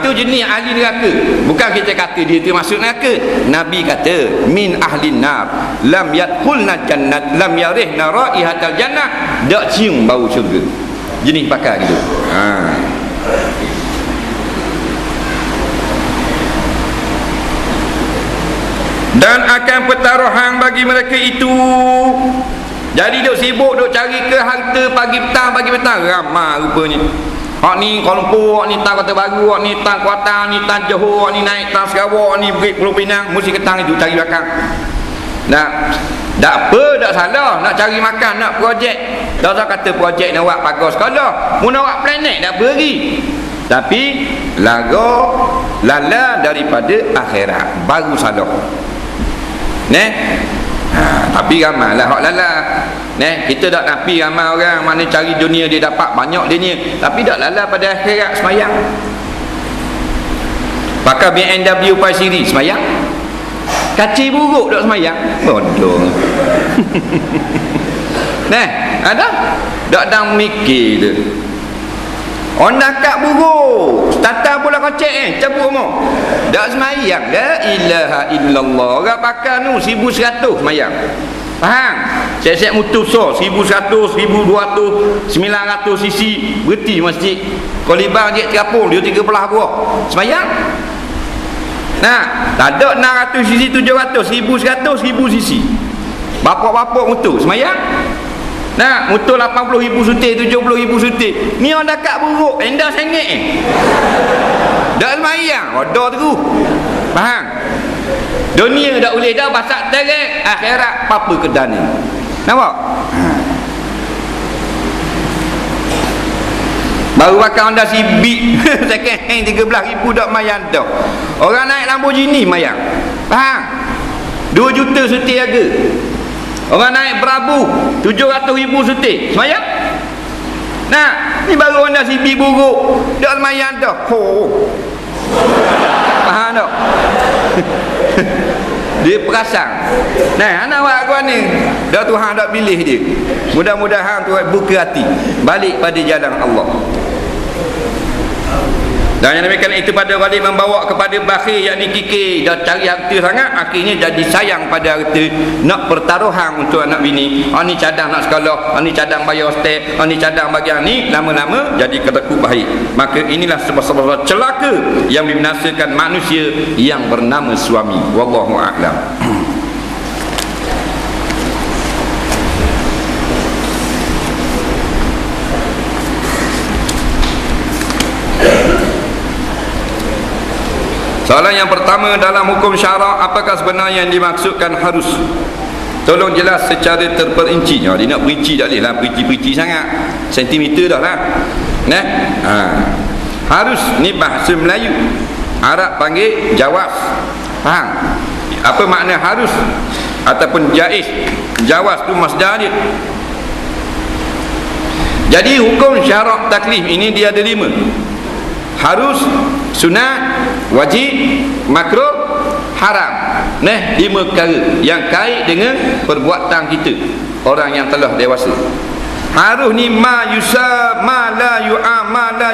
A: Tu jenis ahli neraka. Bukan kita kata dia tu masuk neraka. Nabi kata min ahlin nar lam yadkhulna jannat lam yarihna raihatal jannah, dak cium bau syurga. Jenis pakar gitu. Dan akan pertaruhan bagi mereka itu. Jadi duk sibuk duk cari ke harta pagi petang ramai rupanya. Hak ni Kuala Lumpur, hak ni tang Kota Baru, hak ni tang Kuantan, ni tang Johor, hak ni naik tang Sarawak, hak ni pergi Pulau Pinang, mesti ketang itu cari belakang. Tak apa, tak salah nak cari makan, nak projek. Tak usah kata projek nak buat pagar sekolah, mu nak buat planet tak pergi. Tapi lala daripada akhirat baru salah. Tapi ramai lah hak lala. Kita tak nafi ramai orang mana cari dunia dia dapat banyak dunia, tapi tak lala pada akhirat semayang. Pakai BMW Pai Siri semayang. Kacir buruk tak semayang. Bodoh. Ada? Tak dang mikir tu. Onda kat buruk, tata pula kocek cabut umur. Tak semayang. La ilaha illallah. Orang pakai nu 1100 semayang. Faham? Set-set mutu besar 1100, 1200, 900 cc berhenti masjid. Kolibar jet terapung dia 13 buah. Semayang? Tak ada 600 cc, 700, 1100, 1000 cc. Bapak-bapak mutu semayang? Motor 80,000 sutik, 70,000 sutik. Ni orang dekat buruk, enda sengit dah semayang, ada terus. Faham? Dunia tak boleh dah basak terek, akhirat apa kedan ni. Nampak? Baru bakal Honda Civic second hand 13,000 dak mayang dah. Orang naik Lamborghini mayang. Faham? 2 juta sutik harga. Orang naik Bravo 700,000 sutik. Semayang? Ni baru Honda Civic buruk dak mayang dah. Faham tak? Dia perasan. Anak buat aku ni dah Tuhan dah pilih dia. Mudah-mudahan Tuhan buka hati balik pada jalan Allah. Dan yang demikian itu pada balik membawa kepada bakhil, yakni kikir, dah cari harta sangat, akhirnya jadi sayang pada harta, nak pertaruhan untuk anak bini. Ni cadang nak sekolah, ni cadang bayar hostel, ni cadang bagian ni, lama-lama jadi ketekuk baik. Maka inilah sebab-sebab celaka yang membinasakan manusia yang bernama suami. Wallahu a'lam. Soalan yang pertama, dalam hukum syarak apakah sebenarnya yang dimaksudkan harus? Tolong jelas secara terperinci. Dia nak perinci tak boleh lah, perinci sangat, sentimeter dah lah. Harus ni bahasa Melayu, Arab panggil jawaz. Faham? Apa makna harus ataupun jaiz? Jawaz tu masdar dia. Jadi hukum syarak taklif ini dia ada 5. Harus, sunat, wajib, makruh, haram. 5 perkara yang kait dengan perbuatan kita, orang yang telah dewasa. Harus ni ma la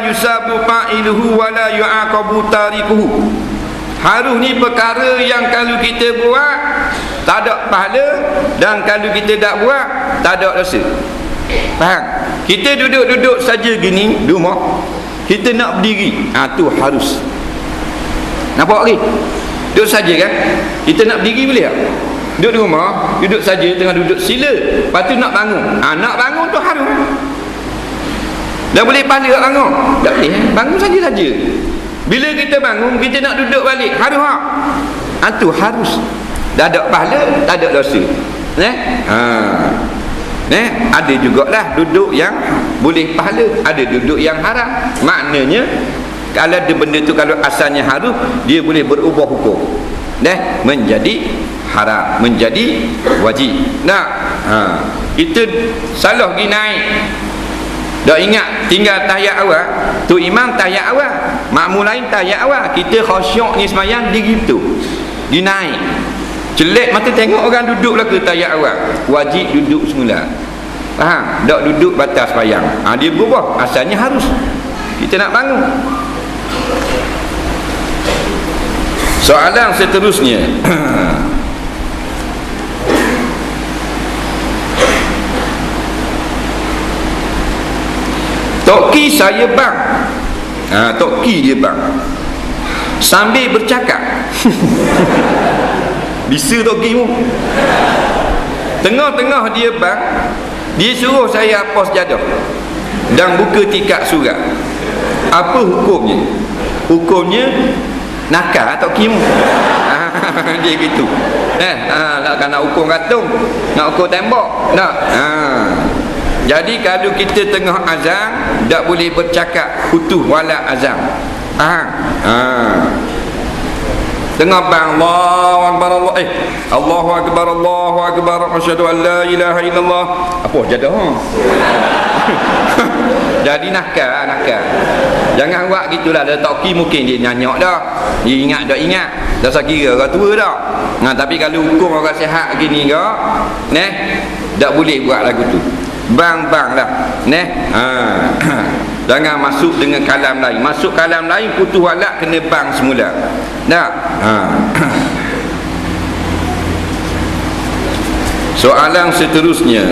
A: yusabu fa'iluhu wa la yu'aqabu tarikuhu. Harus ni perkara yang kalau kita buat tak ada pahala, dan kalau kita tak buat tak ada dosa. Faham? Kita duduk-duduk saja gini di rumah, kita nak berdiri, tu harus. Nampak lagi? Duduk saja kan? Kita nak berdiri boleh tak? Duduk di rumah, duduk saja, tengah duduk sila, lepas tu nak bangun. Nak bangun tu harus. Dah boleh pahala tak bangun? Tak boleh, bangun saja-saja. Bila kita bangun, kita nak duduk balik, harus tak? Tu harus. Dah ada pahala, tak ada dosa. Ada jugalah duduk yang boleh pahala, ada duduk yang haram. Maknanya kalau ada benda tu, kalau asalnya harus, dia boleh berubah hukum, menjadi haram, menjadi wajib. Kita salah pergi naik, dah ingat tinggal tahiyat awal, tu imam tahiyat awal, makmum lain tahiyat awal, kita khusyuk ni semayang diri tu, dia naik celek mata tengok orang duduk lah ke tahiyat awal, wajib duduk semula. Faham? Tak duduk batas semayang. Dia berubah, asalnya harus. Kita nak bangun. Soalan seterusnya, toki saya bang, toki dia bang, sambil bercakap. Bisa tokimu. Tengah-tengah dia bang, dia suruh saya hapus jadah dan buka tikar surat. Apa hukumnya? Hukumnya nakal tokimu. Dia gitu. Nak ukur katung, nak ukur tembok, nak. Jadi kalau kita tengah azan, tak boleh bercakap utuh wala azan. Tengah bang, Allahu akbar, Allahu akbar, Allahu akbar, asyhadu an la ilaha illallah. Apa jadah? Jadi nakal. Jangan buat gitulah. Dia toki mungkin dia nyanyak dah, dia ingat dah ingat, dah kira orang tua dah. Tapi kalau hukum orang sihat gini ke, tak boleh buat lagu tu. Bang lah. Jangan masuk dengan kalam lain. Masuk kalam lain, putus walak, kena bang semula. Tak? Soalan seterusnya,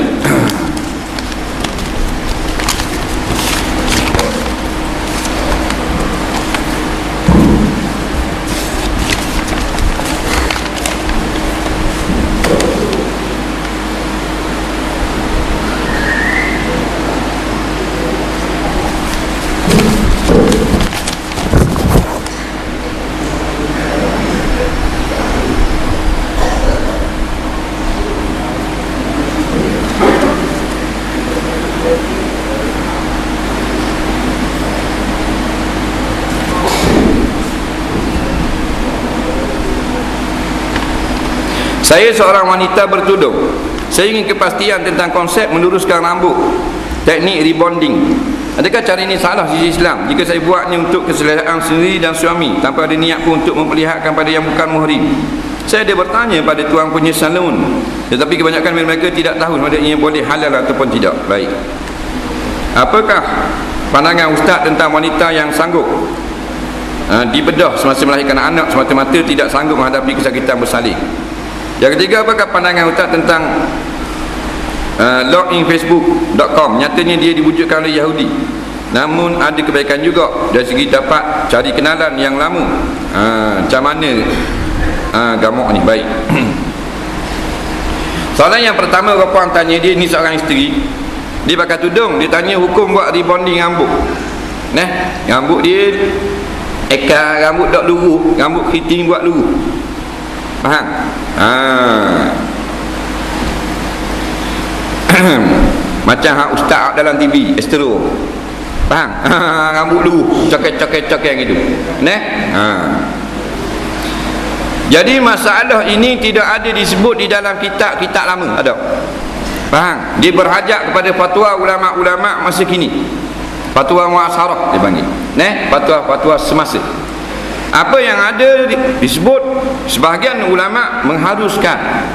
A: saya seorang wanita bertudung. Saya ingin kepastian tentang konsep meluruskan rambut, teknik rebonding. Adakah cara ini salah sisi Islam jika saya buatnya untuk keselesaan sendiri dan suami tanpa ada niat pun untuk memperlihatkan pada yang bukan muhrim? Saya ada bertanya pada tuan punya salon, tetapi kebanyakan mereka tidak tahu sama ada ia boleh halal ataupun tidak. Baik, apakah pandangan ustaz tentang wanita yang sanggup dibedah semasa melahirkan anak semata-mata tidak sanggup menghadapi kesakitan bersalin? Yang ketiga, apakah pandangan ustaz tentang login facebook.com? Nyatanya dia diwujudkan oleh Yahudi, namun ada kebaikan juga dari segi dapat cari kenalan yang lama. Macam mana gamuk ni? Baik. Soalan yang pertama, orang tanya dia, ni seorang isteri, dia pakai tudung, dia tanya hukum buat rebonding rambut. Rambut dia ekar, rambut tak luruh, rambut keriting buat luruh. Faham? Macam ustaz dalam TV Astro. Faham? Rambut luruh, cokek gitu. Jadi masalah ini tidak ada disebut di dalam kitab-kitab lama. Ada? Faham? Dia berhajat kepada fatwa ulama-ulama masa kini. Fatwa muasarah dia panggil. Fatwa semasa. Apa yang ada disebut, sebahagian ulama mengharuskan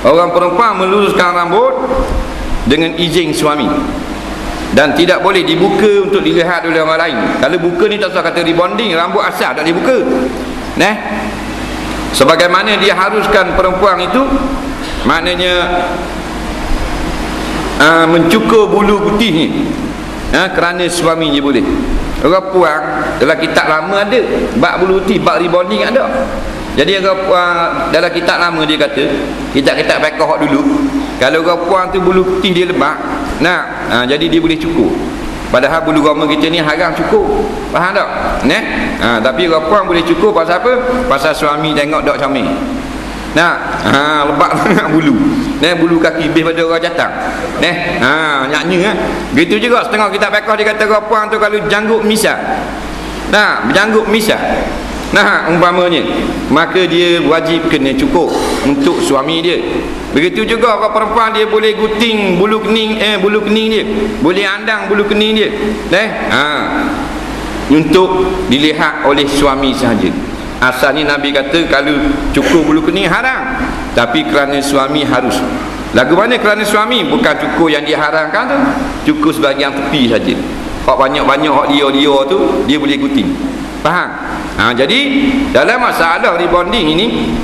A: orang perempuan meluruskan rambut dengan izin suami. Dan tidak boleh dibuka untuk dilihat oleh orang lain. Kalau buka ni tak usah kata rebonding, rambut asal tak dibuka. Sebagaimana dia haruskan perempuan itu, maknanya mencukur bulu putih ni kerana suaminya boleh. Orang puang dalam kitab lama ada bab bulu putih, bab rebonding ada. Jadi orang puang dalam kitab lama dia kata, kitab-kitab fiqh dulu, kalau orang puang tu bulu putih dia lemak, jadi dia boleh cukur. Padahal bulu roma kita ni haram cukur. Faham tak? Tapi orang puang boleh cukur pasal apa? Pasal suami tengok dak comel. Lebat sangat bulu. Bulu kaki lebih pada orang jatang. Nyaknya gitu juga setengah kitab fiqh dia kata orang puang tu kalau janggut misah. Berjanggut misah. Umpamanya, maka dia wajib kena cukur untuk suami dia. Begitu juga orang perempuan dia boleh guting bulu kening dia, boleh andang bulu kening dia. Untuk dilihat oleh suami sahaja. Asalnya Nabi kata kalau cukur bulu kening haram, tapi kerana suami harus. Lagu mana kerana suami? Bukan cukur yang diharamkan tu, cukur sebahagian tepi saja. Hak banyak-banyak hak dia tu dia boleh guting. Faham? Jadi dalam masalah rebonding ini,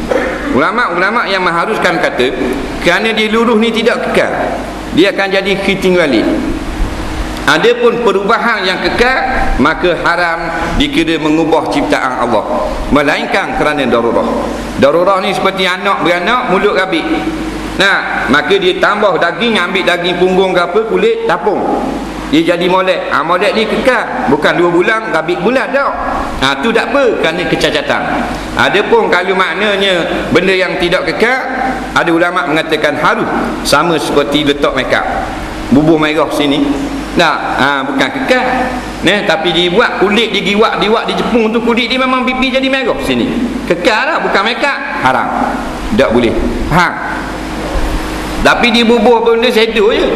A: ulama-ulama yang mengharuskan kata kerana dia luruh ni tidak kekal, dia akan jadi khiting balik. Adapun perubahan yang kekal, maka haram dikira mengubah ciptaan Allah, melainkan kerana darurah. Darurah ni seperti anak beranak, mulut rabik. Maka dia tambah daging, ambil daging punggung ke apa, kulit tapung, dia jadi molek. Molek ni kekal, bukan 2 bulan rabik bulan dah. Tu tak apa, kerana kecacatan. Adapun kalau maknanya benda yang tidak kekal, ada ulama mengatakan harus sama seperti letak makeup, bubur merah sini. Bukan kekal. Tapi dibuat kulit digiwak di Jepun tu, kulit dia memang pipi jadi merah sini. Kekal lah, bukan makeup. Haram. Tak boleh. Faham? Tapi dia bubur benda shadow je.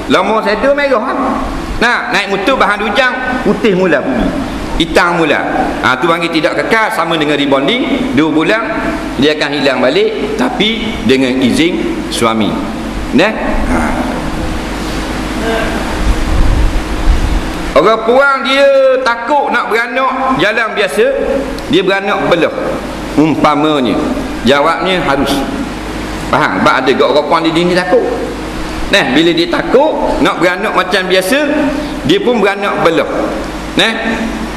A: Lama shadow merah. Naik motor bahan hujang, putih mula bumi, hitam mula. Tu panggil tidak kekal, sama dengan rebonding. 2 bulan dia akan hilang balik, tapi dengan izin suami. Orang puang dia takut nak beranak jalan biasa, dia beranak belah. Umpamanya, jawabnya harus. Faham? Sebab ada kat orang puang dia takut. Bila dia takut nak beranak macam biasa, dia pun beranak belah.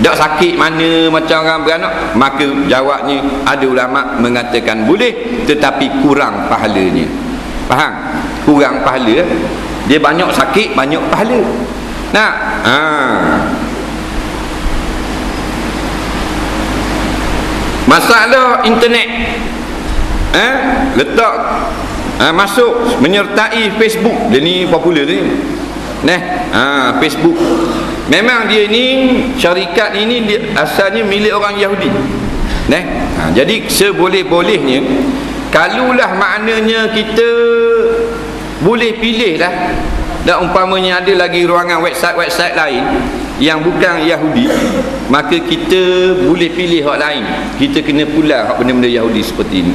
A: Tak sakit mana macam orang beranak, maka jawabnya ada ulama mengatakan boleh, tetapi kurang pahalanya. Faham? Kurang pahala. Dia banyak sakit, banyak pahala. Masalah internet, letak masuk menyertai Facebook, dia ni popular ni. Facebook memang dia ni, syarikat ini dia asalnya milik orang Yahudi. Jadi seboleh-bolehnya, kalulah maknanya kita boleh pilih lah. Dan umpamanya ada lagi ruangan website lain yang bukan Yahudi, maka kita boleh pilih hak lain. Kita kena pula hak benda-benda Yahudi seperti ini.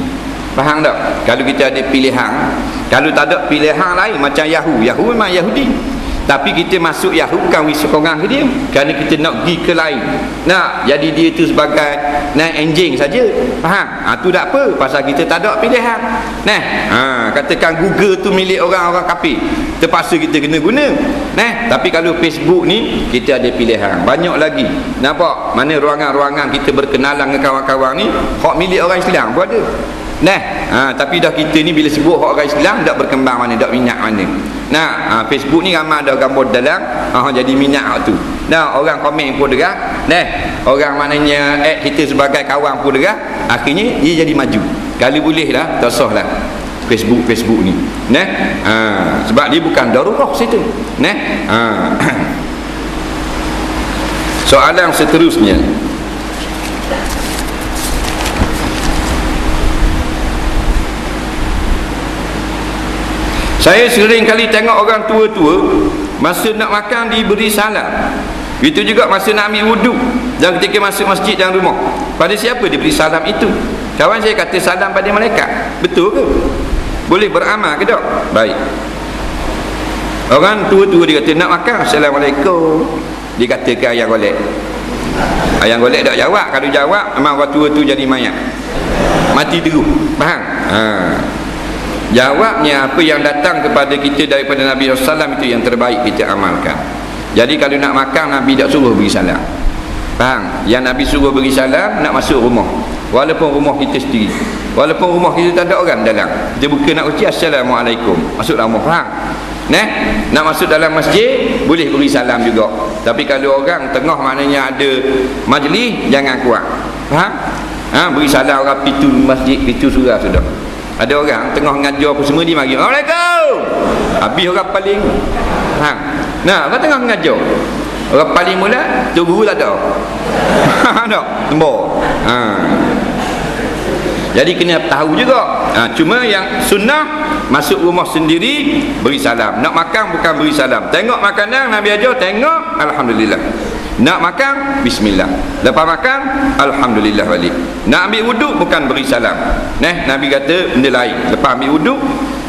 A: Faham tak? Kalau kita ada pilihan, kalau tak ada pilihan lain macam Yahoo memang Yahudi, tapi kita masuk Yahoo bukan sokongan ke dia, kerana kita nak pergi ke lain. Jadi dia tu sebagai enjing saja. Faham? Tu tak apa, pasal kita tak ada pilihan. Katakan Google tu milik orang-orang kafir, terpaksa kita kena guna. Tapi kalau Facebook ni kita ada pilihan, banyak lagi. Nampak? Mana ruangan-ruangan kita berkenalan dengan kawan-kawan ni, hak milik orang Islam pun ada. Tapi dah kita ni bila sebut hak orang Islam, tak berkembang mana, tak minat mana. Facebook ni ramai ada gambar dalam, jadi minat hak tu. Orang komen pun derah, orang maknanya kita sebagai kawan pun derah, akhirnya dia jadi maju. Kalau boleh lah, tak sah lah Facebook ni. Sebab dia bukan darurah situ. Soalan seterusnya, saya sering kali tengok orang tua-tua masa nak makan diberi salam. Itu juga masa nak ambil wuduk dan ketika masuk masjid dan rumah. Pada siapa diberi salam itu? Kawan saya kata salam pada malaikat. Betul ke? Boleh beramal ke tak? Baik. Orang tua-tua dia kata nak makan, Assalamualaikum. Dia kata ke ayam golek. Ayam golek tak jawab. Kalau jawab, memang orang tua tu jadi mayat, mati terus. Faham? Jawabnya apa yang datang kepada kita daripada Nabi SAW itu yang terbaik kita amalkan. Jadi kalau nak makan, Nabi tak suruh beri salam. Faham? Yang Nabi suruh beri salam nak masuk rumah, walaupun rumah kita sendiri, walaupun rumah kita tak ada orang dalam, kita buka nak ucap Assalamualaikum, masuk dalam rumah. Faham? Nak masuk dalam masjid boleh beri salam juga. Tapi kalau orang tengah maknanya ada majlis, jangan kuat. Faham? Beri salam orang pintu masjid, pintu surau sudah. Ada orang tengah mengajar apa semua, dia mari Assalamualaikum. Habis orang paling orang tengah mengajar, orang paling mula tu guru tak ada. Tak tembok. Jadi kena tahu juga. Cuma yang sunnah, masuk rumah sendiri beri salam. Nak makan bukan beri salam. Tengok makanan Nabi ajar, tengok alhamdulillah. Nak makan bismillah. Lepas makan alhamdulillah balik. Nak ambil wuduk bukan beri salam. Nabi kata benda lain. Lepas ambil wuduk,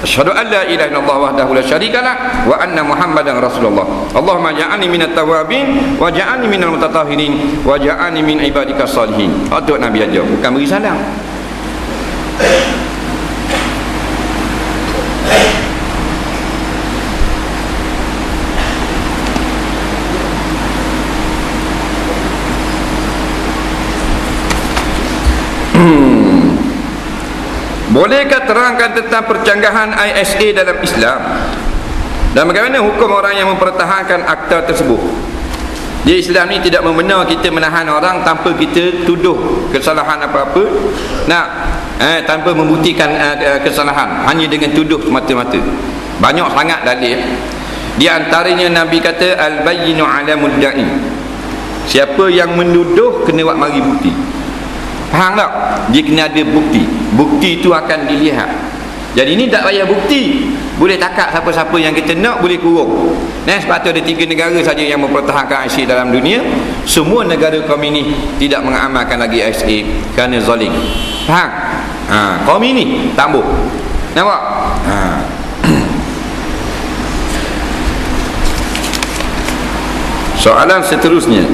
A: asyhadu an la ilaha illallah wahdahu la syarikalah wa anna muhammadan rasulullah. Allahumma ja'alni minat tawabin wa ja'alni minal mutatahhirin wa ja'alni min ibadikas salihin. Itu Nabi ajar, bukan beri salam. Bolehkah terangkan tentang percanggahan ISA dalam Islam dan bagaimana hukum orang yang mempertahankan akta tersebut? Di Islam ni tidak membenar kita menahan orang tanpa kita tuduh kesalahan apa-apa, tanpa membuktikan kesalahan, hanya dengan tuduh semata-mata. Banyak sangat dalil. Di antaranya Nabi kata al-bayyinu 'ala mudda'i. Siapa yang menuduh kena buat mari bukti. Faham tak? Dia kena ada bukti. Bukti itu akan dilihat. Jadi ini tak payah bukti, boleh takak siapa-siapa yang kita nak, boleh kurung. Sebab tu ada 3 negara saja yang mempertahankan ISA dalam dunia. Semua negara komunis tidak mengamalkan lagi ISA kerana zalim. Faham? Komunis tambuk. Nampak? Soalan seterusnya,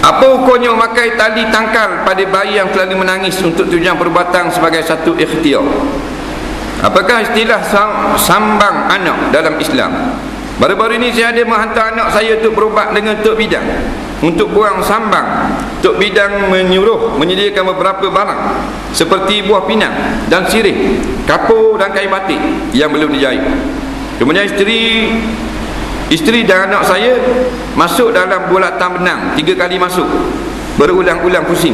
A: apa hukumnya memakai tali tangkal pada bayi yang selalu menangis untuk tujuan perubatan sebagai satu ikhtiar? Apakah istilah sambang anak dalam Islam? Baru-baru ini saya ada menghantar anak saya untuk berubat dengan Tok Bidang untuk buang sambang. Tok Bidang menyuruh menyediakan beberapa barang seperti buah pinang dan sirih, kapur dan kain batik yang belum dijahit. Kemudian isteri dan anak saya masuk dalam bulatan benang 3 kali masuk, berulang-ulang pusing.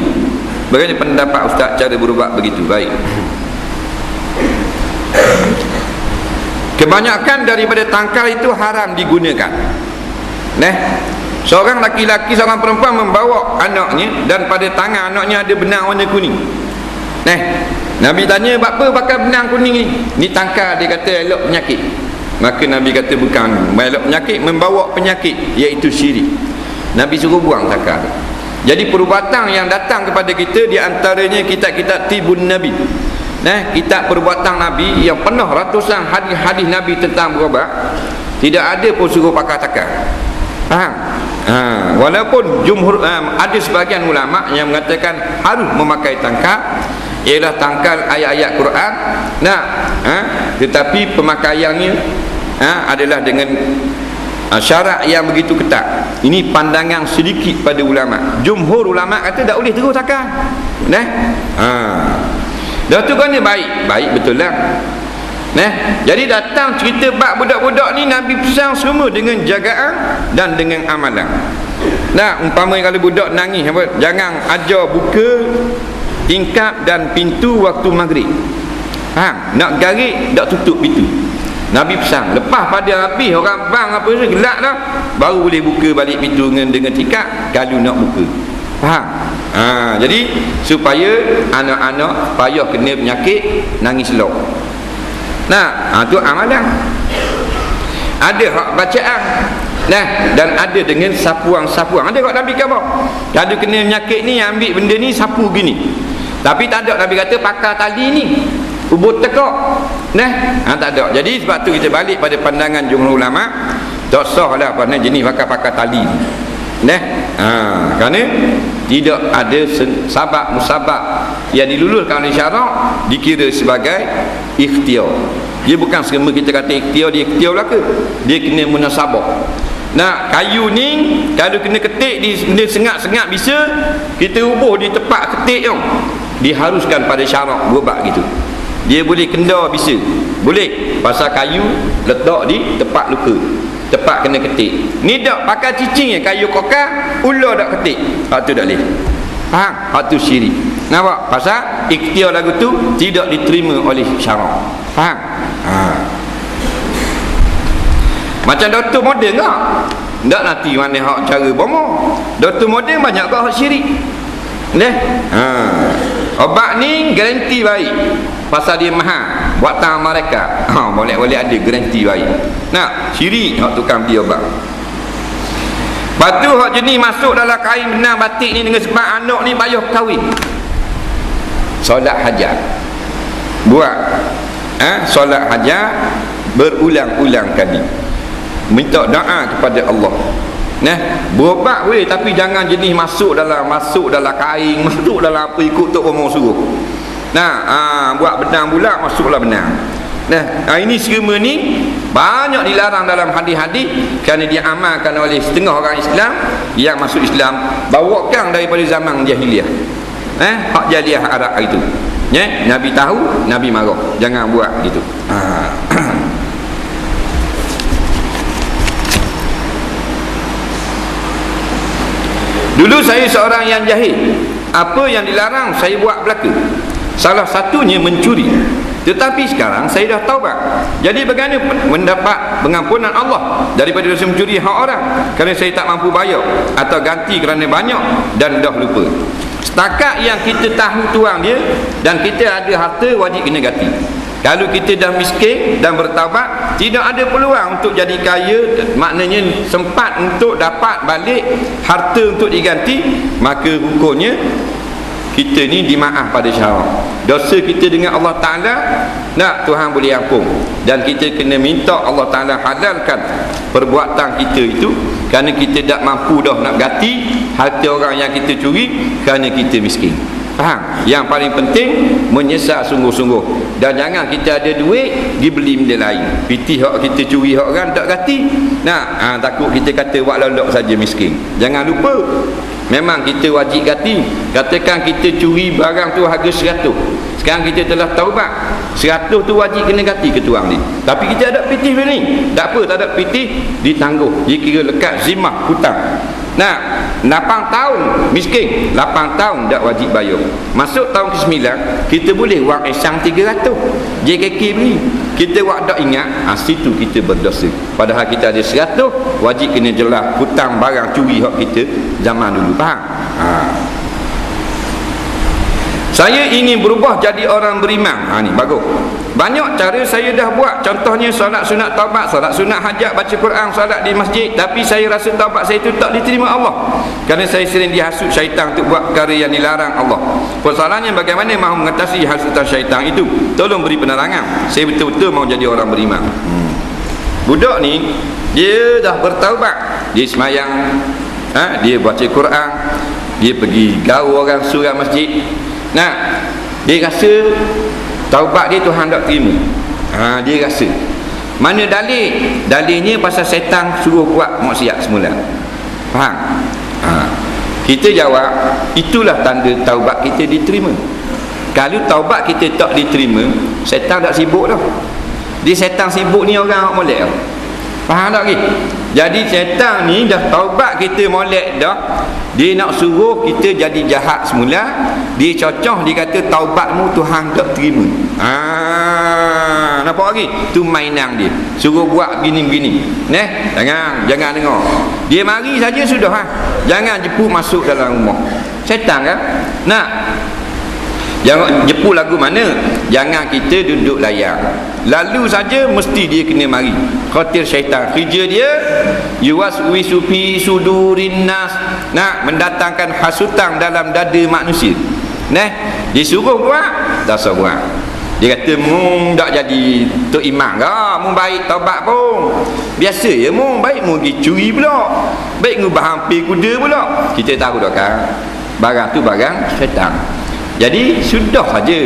A: Bagaimana pendapat Ustaz cara berubat begitu? Baik. Kebanyakan daripada tangkal itu haram digunakan. Seorang laki-laki, seorang perempuan membawa anaknya dan pada tangan anaknya ada benang warna kuning. Nabi tanya, apa pakai benang kuning ni? Ni tangkal, dia kata elok penyakit. Maka Nabi kata bukan elok penyakit, membawa penyakit, iaitu syirik. Nabi suruh buang tangkal. Jadi perubatan yang datang kepada kita, di antaranya kitab-kitab Tibun Nabi, kitab perubatan Nabi yang penuh ratusan hadis-hadis Nabi tentang berubat. Tidak ada pun suruh pakai tangkal. Faham? Walaupun jumhur ada sebahagian ulama yang mengatakan harus memakai tangkal, ialah tangkal ayat-ayat Quran. Tetapi pemakaiannya adalah dengan syarat yang begitu ketat. Ini pandangan sedikit pada ulama. Jumhur ulama kata tak boleh terus tangkal. Dah tu kan dia baik betul lah. Jadi datang cerita bab budak-budak ni, Nabi pesan semua dengan jagaan dan dengan amalan. Umpama kalau budak nangis jangan ajar buka tingkap dan pintu waktu maghrib. Nak garik tak tutup pintu. Nabi pesan. Lepas pada habis orang bang apa tu gelap dah, baru boleh buka balik pintu dengan tingkap kalau nak buka. Faham? Jadi supaya anak-anak payah kena penyakit nangis low. Nah, tu amalan. Ada hak bacaan. Nah, dan ada dengan sapuang-sapuang. Ada hak Nabi kata, kalau kena penyakit ni ambil benda ni sapu gini. Tapi tak ada Nabi kata pakai tali ni ubur tekak. Nah, tak ada. Jadi sebab tu kita balik pada pandangan jumhur ulama, tak sah lah apa jenis pakai tali. Nah, kerana tidak ada sabab musabab yang diluluhkan oleh syarak dikira sebagai ikhtiar. Dia bukan semua kita kata ikhtiar, dia ikhtiar belaka. Dia kena munasabah. Nah, kayu ni kalau kena ketik di benda sengat-sengat bisa, kita ubuh di tempat ketik tu. Diharuskan pada syarak buat gitu. Dia boleh kenda bisa. Boleh. Pasal kayu letak di tempat luka, tempat kena ketik. Ni tak pakai cicing kayu kokar, ular tak ketik. Hak tu tak boleh. Faham? Hak tu syirik. Nampak? Pasal ikhtiar lagu tu tidak diterima oleh syarak. Faham? Macam doktor moden tak? Tak nanti mana hak cara bomo. Doktor moden banyak ke hak syirik. Obat ni garanti baik pasal dia mahal buatan mereka. Boleh-boleh ada garanti baik. Nah, syirik hak tukang beli obat. Batu hak jenis masuk dalam kain benang batik ni dengan sebab anak ni payah kahwin. Solat hajat. Buat solat hajat berulang-ulang kali. Minta doa kepada Allah. Nah, berobat boleh tapi jangan jenis masuk dalam kain, masuk dalam apa ikut tok bomo suruh. Nah, buat benang pula masuklah benang. Nah, ini semua ni banyak dilarang dalam hadis-hadis kerana diamalkan oleh setengah orang Islam yang masuk Islam bawakan daripada zaman jahiliah. Hak jahiliah Arab itu. Nabi tahu, Nabi marah. Jangan buat gitu. Dulu saya seorang yang jahil. Apa yang dilarang saya buat belaka. Salah satunya mencuri. Tetapi sekarang saya dah taubat. Jadi bagaimana mendapat pengampunan Allah daripada dosa mencuri hak orang kerana saya tak mampu bayar atau ganti kerana banyak dan dah lupa. Setakat yang kita tahu tuang dia dan kita ada harta, wajib kena ganti. Kalau kita dah miskin dan bertaubat, tidak ada peluang untuk jadi kaya, maknanya sempat untuk dapat balik harta untuk diganti, maka hukumnya kita ni dimaaf pada syarak. Dosa kita dengan Allah Ta'ala, nak Tuhan boleh ampun. Dan kita kena minta Allah Ta'ala halalkan perbuatan kita itu, kerana kita tak mampu dah nak ganti harta orang yang kita curi kerana kita miskin. Faham? Yang paling penting menyesal sungguh-sungguh. Dan jangan kita ada duit dibeli benda lain. Pitih hak kita curi hak orang tak ganti. Nah, takut kita kata buat lolok saja miskin. Jangan lupa, memang kita wajib ganti. Katakan kita curi barang tu harga 100. Sekarang kita telah taubat, 100 tu wajib kena ganti ke tuang ni. Tapi kita ada pitih ni. Tak apa, tak ada pitih, ditangguh. Dia kira lekat zimah hutang. Nah, 8 tahun miskin, 8 tahun tak wajib bayar. Masuk tahun ke-9, kita boleh wak ihsan 300. JKK beri. Kita wak tak ingat, situ kita berdosa. Padahal kita ada 100, wajib kena jelas hutang barang curi hak kita zaman dulu. Faham? Saya ingin berubah jadi orang beriman. Ni bagus. Banyak cara saya dah buat. Contohnya solat sunat taubat, solat sunat hajat, baca Quran, solat di masjid. Tapi saya rasa taubat saya itu tak diterima Allah, kerana saya sering dihasut syaitan untuk buat perkara yang dilarang Allah. Persoalannya bagaimana mahu mengatasi hasutan syaitan itu? Tolong beri penerangan. Saya betul-betul mahu jadi orang beriman. Budak ni dia dah bertaubat. Dia semayang, dia baca Quran, dia pergi gaul orang surau masjid. Nah, dia rasa taubat dia Tuhan tak terima. Dia rasa. Mana dalil? Dalilnya pasal setan suruh buat maksiat semula. Faham? Kita jawab, itulah tanda taubat kita diterima. Kalau taubat kita tak diterima, setan tak sibuk dah. Dia setan sibuk ni orang hak molek. Faham tak lagi? Jadi setan ni dah taubat kita molek dah. Dia nak suruh kita jadi jahat semula. Dia cocoh, dia kata taubatmu Tuhan tak terima. Nampak lagi? Tu mainan dia. Suruh buat begini-begini. Jangan dengar. Dia mari saja sudah. Jangan jemput masuk dalam rumah. Syaitan kan. Nah, jangan jepu lagu mana, jangan kita duduk layar, lalu saja mesti dia kena mari. Khatir syaitan, kerja dia yuwaswisu fi sudurin nas, nak mendatangkan hasutan dalam dada manusia. Disuruh buat, tak suruh buat. Dia kata mung tak jadi tok imam ke, mung baik taubat pun biasa ya, mung baik mung pergi curi pula, baik ngubah hampir kuda pula. Kita tahu dah kan, barang tu barang syaitan. Jadi sudah saja.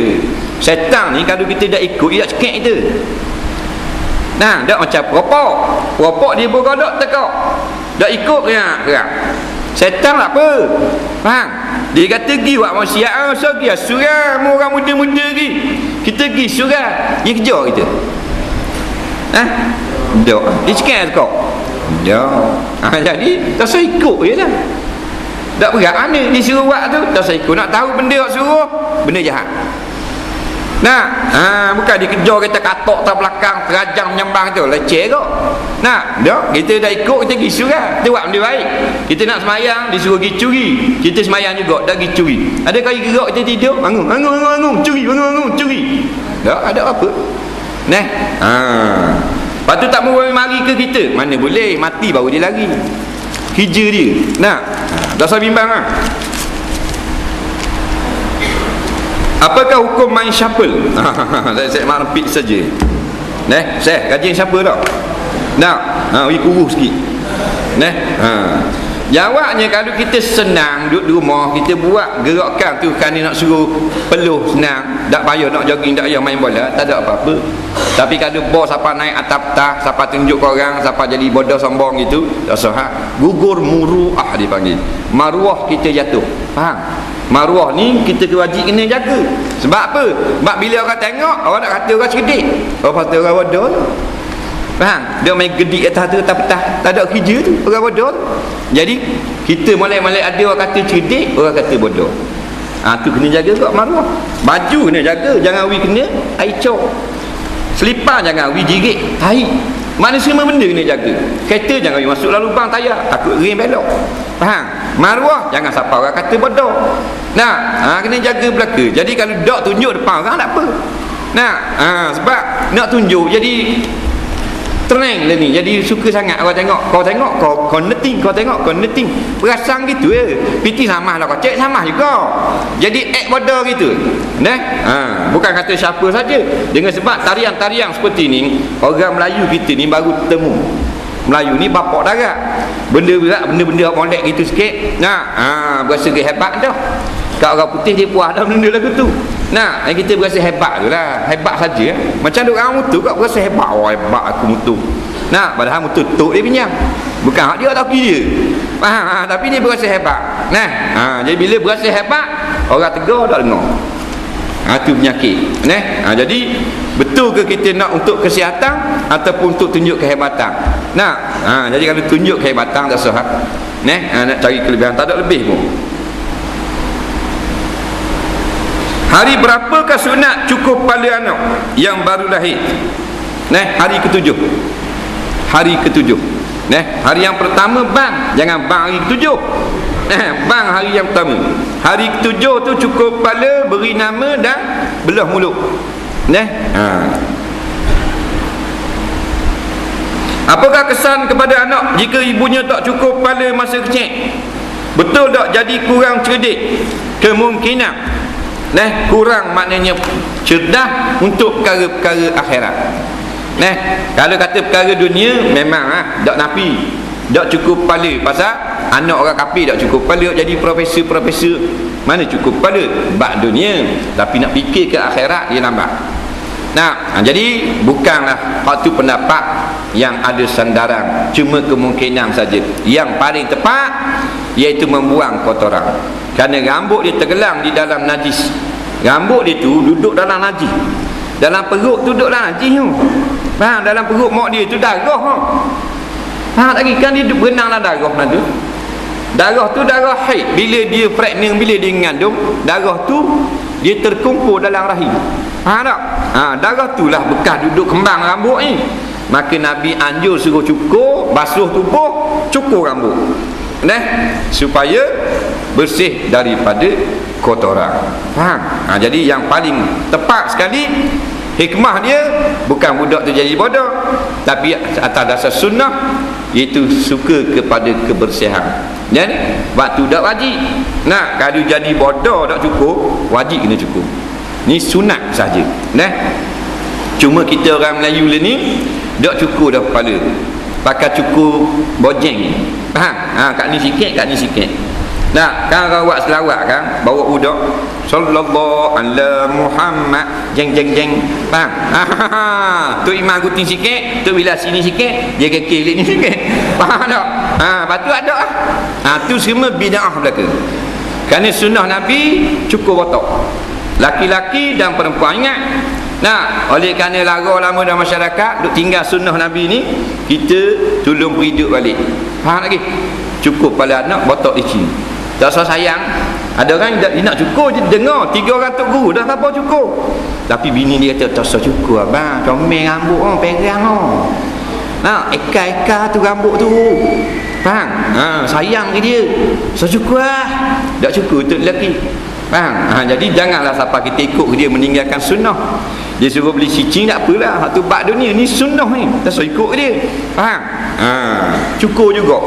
A: Syaitan ni kalau kita dah ikut, dia tak cekik kita. Nah, tak macam peropok dia bergodok tekak, dah ikut gerak. Syaitan tak apa, faham? Dia kata pergi buat maksiat, so pergi surah, orang muda-muda pergi, kita pergi surah, dia kejar kita. Tak, dia cekik tekak. Jadi tak usah ikut je lah. Tak berat mana disuruh buat tu, tak usah ikut. Nak tahu benda yang suruh, benda jahat. Bukan dikejar kita katok tak belakang, terajang menyembang tu, leceh kok. Kita dah ikut, kita pergi surah, kita buat benda baik. Kita nak semayang, disuruh pergi curi, kita semayang juga, dah pergi curi. Ada kali gerak kita tidur, bangun, curi, curi. Tak ada apa. Lepas tu tak mau mari ke kita, mana boleh, mati baru dia lari. Kerja dia. Tak usah bimbang lah. Apakah hukum main shuffle? Saya nak repeat saja. Saya kajian siapa tak? Bagi kurus sikit. Jawabnya, kalau kita senang duduk di rumah, kita buat gerakan tu kerana nak suruh peluh senang, tak payah nak jogging, tak payah main bola, tak ada apa-apa. Tapi kalau bos siapa naik atas petah, siapa tunjuk korang, siapa jadi bodoh sombong gitu, tak usah. Gugur muruah dipanggil. Maruah kita jatuh. Faham? Maruah ni kita wajib kena jaga. Sebab apa? Sebab bila orang tengok, orang nak kata orang cerdik, orang kata orang bodoh. Faham? Dia main gedik atas tu, atas petah, tak ada kerja tu, orang bodoh. Jadi kita mulai ada orang kata cerdik, orang kata bodoh. Tu kena jaga kat maruah. Baju kena jaga, jangan wi kena air cok. Selipar jangan wi jirit tahi. Mana semua benda kena jaga. Kereta jangan wi masuk dalam lubang tayar, takut rem belok. Faham? Maruah jangan siapa orang kata bodoh. Kena jaga belaka. Jadi kalau dok tunjuk depan orang tak apa. Sebab nak tunjuk jadi trend lah ni, jadi suka sangat orang tengok. Kau neting, kau tengok kau neting, perasan gitu PT sama lah, kau cek sama juga, jadi act bodoh gitu. Bukan kata siapa saja. Dengan sebab tarian-tarian seperti ni, orang Melayu kita ni baru temu. Melayu ni bapak darat, benda berat, benda-benda molek gitu sikit, berasa hebat dah. Kat orang putih dia puas dah benda lagu tu. Kita berasa hebat tu lah, hebat saja. Macam ada orang mutu kat berasa hebat, hebat aku mutu. Padahal mutu tok dia pinjam, bukan hak dia tak dia. Faham? Tapi dia berasa hebat. Jadi bila berasa hebat, orang tegar tak dengar. Itu penyakit. Jadi betul ke kita nak untuk kesihatan ataupun untuk tunjuk kehebatan? Jadi kalau tunjuk kehebatan tak sah. Nak cari kelebihan, tak ada lebih pun. Hari berapakah sunat cukup pada anak yang baru lahir? Hari ke-7. Hari ke-7. Hari yang pertama bang, jangan bang hari ke-7. Bang hari yang pertama. Hari ke-7 tu cukup kepala, beri nama dan belah mulut. Apakah kesan kepada anak jika ibunya tak cukup kepala masa kecil? Betul tak jadi kurang cerdik? Kemungkinan kurang maknanya cerdas untuk perkara-perkara akhirat. Kalau kata perkara dunia memang tak nafi, tak cukup kepala. Pasal anak orang kafir tak cukup kepala jadi profesor, mana cukup kepala bab dunia, tapi nak fikir ke akhirat dia nambah. Jadi bukanlah waktu pendapat yang ada sandaran, cuma kemungkinan saja. Yang paling tepat iaitu membuang kotoran. Kerana rambut dia tergelam di dalam najis. Rambut dia tu duduk dalam najis. Dalam perut tu duduk dalam najis tu. Faham? Dalam perut mak dia tu darah. Faham tak? Kan dia berenang dalam darah tu. Darah tu darah haid. Bila dia pregnant, bila dia mengandung, darah tu dia terkumpul dalam rahim. Faham tak? Darah tu lah bekas duduk kembang rambut ni. Maka Nabi anjur suruh cukur, basuh tubuh, cukur rambut. Supaya bersih daripada kotoran. Faham? Jadi yang paling tepat sekali hikmah dia bukan budak tu jadi bodoh, tapi atas dasar sunnah, iaitu suka kepada kebersihan. Jadi waktu dak wajib. Nah, kalau jadi bodoh tak cukup, wajib kena cukup. Ni sunat saja. Nah, cuma kita orang Melayu ni dak cukup dah kepala, pakai cukup bojeng. Faham? Kat ni sikit, kat ni sikit. Nah, kan orang buat selawat kan, bawa budak sallallahu ala Muhammad, jeng jeng jeng. Faham? Tu imam guting sikit, tu bila sini sikit, dia kekil ni sikit. Faham tak? Lepas tu ada tu semua bid'ah belaka. Kerana sunnah Nabi cukup botak, laki-laki dan perempuan. Ingat. Nah, oleh kerana lara lama dalam masyarakat duk tinggal sunnah Nabi ni, kita tolong hidup balik. Faham lagi? Cukup pada anak botak licin. Tak usah sayang. Ada orang dia nak cukur je, dengar 3 orang tok guru dah apa cukur. Tapi bini dia kata tak usah cukur abang, comel rambut perang eka-eka tu rambut tu. Faham? Sayang ke dia. So cukur lah. Tak cukur tu lelaki. Faham? Jadi janganlah siapa kita ikut dia meninggalkan sunnah. Dia suruh beli cicing tak apalah, hak tu bab dunia ni sunnah ni. Tak usah ikut dia. Faham? Cukur juga.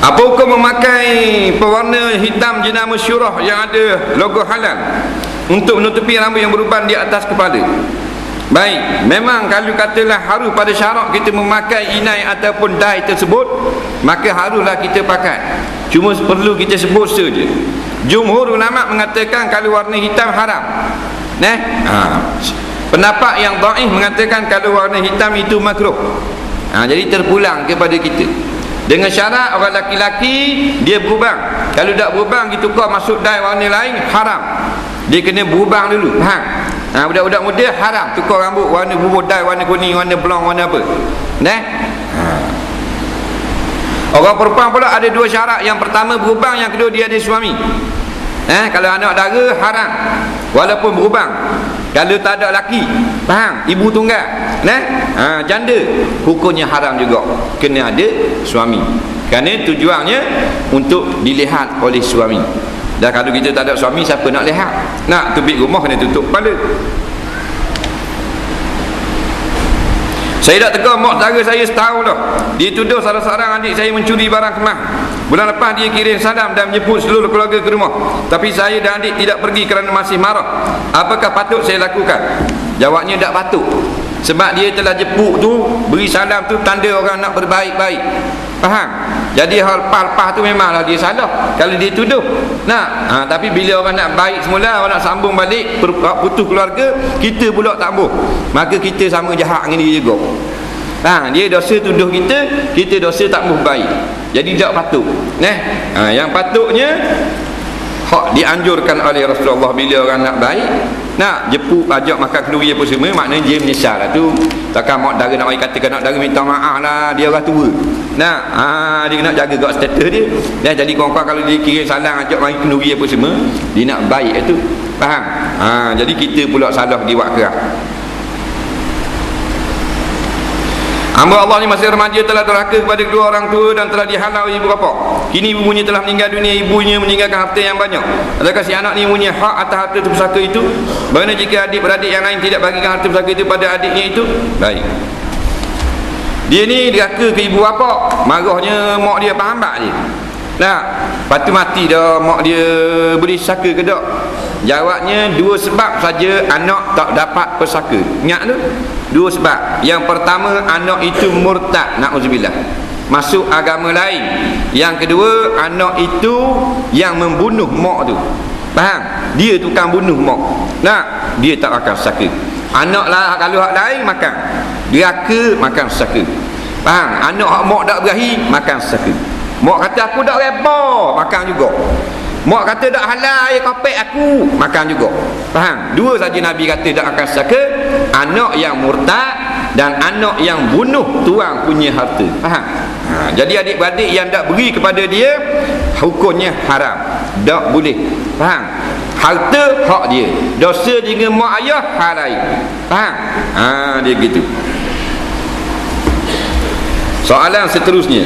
A: Apa hukum memakai pewarna hitam jenama syurah yang ada logo halal untuk menutupi rambut yang beruban di atas kepala? Baik, memang kalau katalah harus pada syarak kita memakai inai ataupun dai tersebut, maka haruslah kita pakai. Cuma perlu kita sebut saja, jumhur ulama mengatakan kalau warna hitam haram. Pendapat yang dhaif mengatakan kalau warna hitam itu makruh. Jadi terpulang kepada kita. Dengan syarat orang laki-laki dia berubang. Kalau tak berubang ditukar masuk dai warna lain, haram. Dia kena berubang dulu. Faham? Budak-budak muda haram tukar rambut warna berubah dai warna kuning, warna blond, warna apa. Orang perempuan pula ada 2 syarat. Yang pertama berubang, yang kedua dia ada suami. Kalau anak dara haram walaupun berubang. Kalau tak ada laki, faham? Ibu tunggal, janda, hukumnya haram juga, kena ada suami. Kerana tujuannya untuk dilihat oleh suami. Dan kalau kita tak ada suami, siapa nak lihat? Nak tubik rumah kena tutup kepala. Saya dah tegur mak saudara saya setahun dah. Dia tuduh salah seorang adik saya mencuri barang kemas. Bulan lepas dia kirim salam dan menjemput seluruh keluarga ke rumah. Tapi saya dan adik tidak pergi kerana masih marah. Apakah patut saya lakukan? Jawabnya tak patut. Sebab dia telah jemput tu, beri salam tu tanda orang nak berbaik-baik. Faham? Jadi hal lepas tu memanglah dia salah kalau dia tuduh. Tapi bila orang nak baik semula, orang nak sambung balik, putus keluarga, kita pula tak sambung, maka kita sama jahat dengan dia juga. Dia dosa tuduh kita, kita dosa tak sambung baik. Jadi tak patut. Yang patutnya hak dianjurkan oleh Rasulullah bila orang nak baik, nak jemput ajak makan kenduri apa semua, maknanya dia menyesal lah tu. Takkan mak dara nak mari katakan nak dara minta maaf lah, dia orang tua. Dia nak jaga kat status dia. Jadi kawan-kawan kalau dia kirim salam ajak mari kenduri apa semua, dia nak baik itu. Faham? Jadi kita pula salah di buat keras. Hamba Allah ni masih remaja telah durhaka kepada kedua orang tua dan telah dihalau ibu bapa. Kini ibunya telah meninggal dunia, ibunya meninggalkan harta yang banyak. Adakah si anak ni punya hak atas harta pusaka itu? Bagaimana jika adik-beradik yang lain tidak bagikan harta pusaka itu pada adiknya itu? Baik. Dia ni durhaka ke ibu bapa, marahnya mak dia pahambak je. Lepas tu mati dah mak dia beri pusaka ke tak? Jawabnya 2 sebab saja anak tak dapat pusaka. Ingat tu? 2 sebab. Yang pertama, anak itu murtad, na'udzubillah, masuk agama lain. Yang kedua, anak itu yang membunuh mak tu. Faham? Dia tukang bunuh mak. Dia tak makan pusaka. Anak lah kalau hak lain makan. Deraka makan pusaka. Faham? Anak hak mak tak berahi makan pusaka. Mak kata aku tak reba, makan juga. Mak kata tak halal air kopek aku, makan juga. Faham? 2 saja Nabi kata tak akan saka, anak yang murtad dan anak yang bunuh tuang punya harta. Faham? Jadi adik-beradik yang tak beri kepada dia, hukumnya haram, tak boleh. Faham? Harta hak dia, dosa dengan mak ayah hak lain. Faham? Dia gitu. Soalan seterusnya,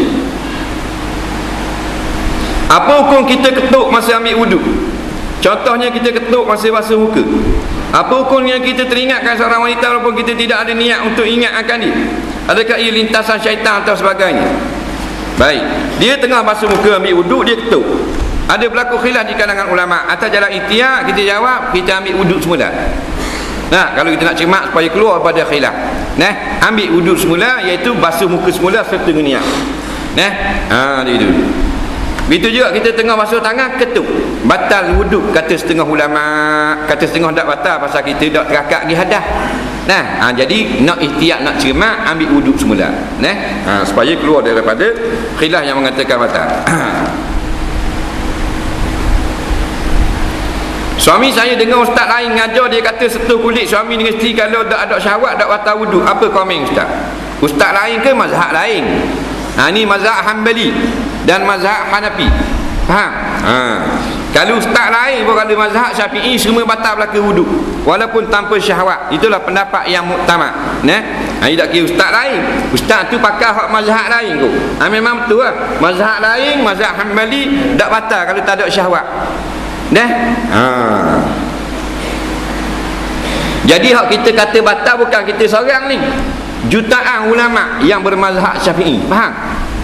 A: apa hukum kita ketuk masa ambil wuduk? Contohnya kita ketuk masa basuh muka. Apa hukumnya kita teringatkan seorang wanita walaupun kita tidak ada niat untuk ingatkan dia? Adakah ia lintasan syaitan atau sebagainya? Baik, dia tengah basuh muka ambil wuduk, dia ketuk. Ada berlaku khilaf di kalangan ulama. Atas jalan ikhtiar, kita jawab, kita ambil wuduk semula. Nah, kalau kita nak cermat supaya keluar pada khilaf, ambil wuduk semula, iaitu basuh muka semula serta dengan niat. Dia itu. Begitu juga kita tengah basuh tangan, ketuk, batal wuduk, kata setengah ulama. Kata setengah tak batal pasal kita tak terakak pergi hadah. Jadi nak ihtiyat, nak cermat, ambil wuduk semula, supaya keluar daripada khilaf yang mengatakan batal. Suami saya dengar ustaz lain ngajar, dia kata sentuh kulit suami dengan isteri kalau tak ada syahwat tak batal wuduk. Apa komen ustaz? Ustaz lain ke mazhab lain? Ini mazhab Hanbali dan mazhab Hanafi. Faham? Kalau ustaz lain pun kata mazhab Syafi'i semua batal belaka wuduk walaupun tanpa syahwat. Itulah pendapat yang muktamad. Ini tak kira ustaz lain. Ustaz tu pakar hak mazhab lain kot. Memang betul lah. Mazhab lain, mazhab Hanbali tak batal kalau tak ada syahwat. Jadi hak kita kata batal bukan kita seorang ni. Jutaan ulama yang bermazhab Syafi'i. Faham?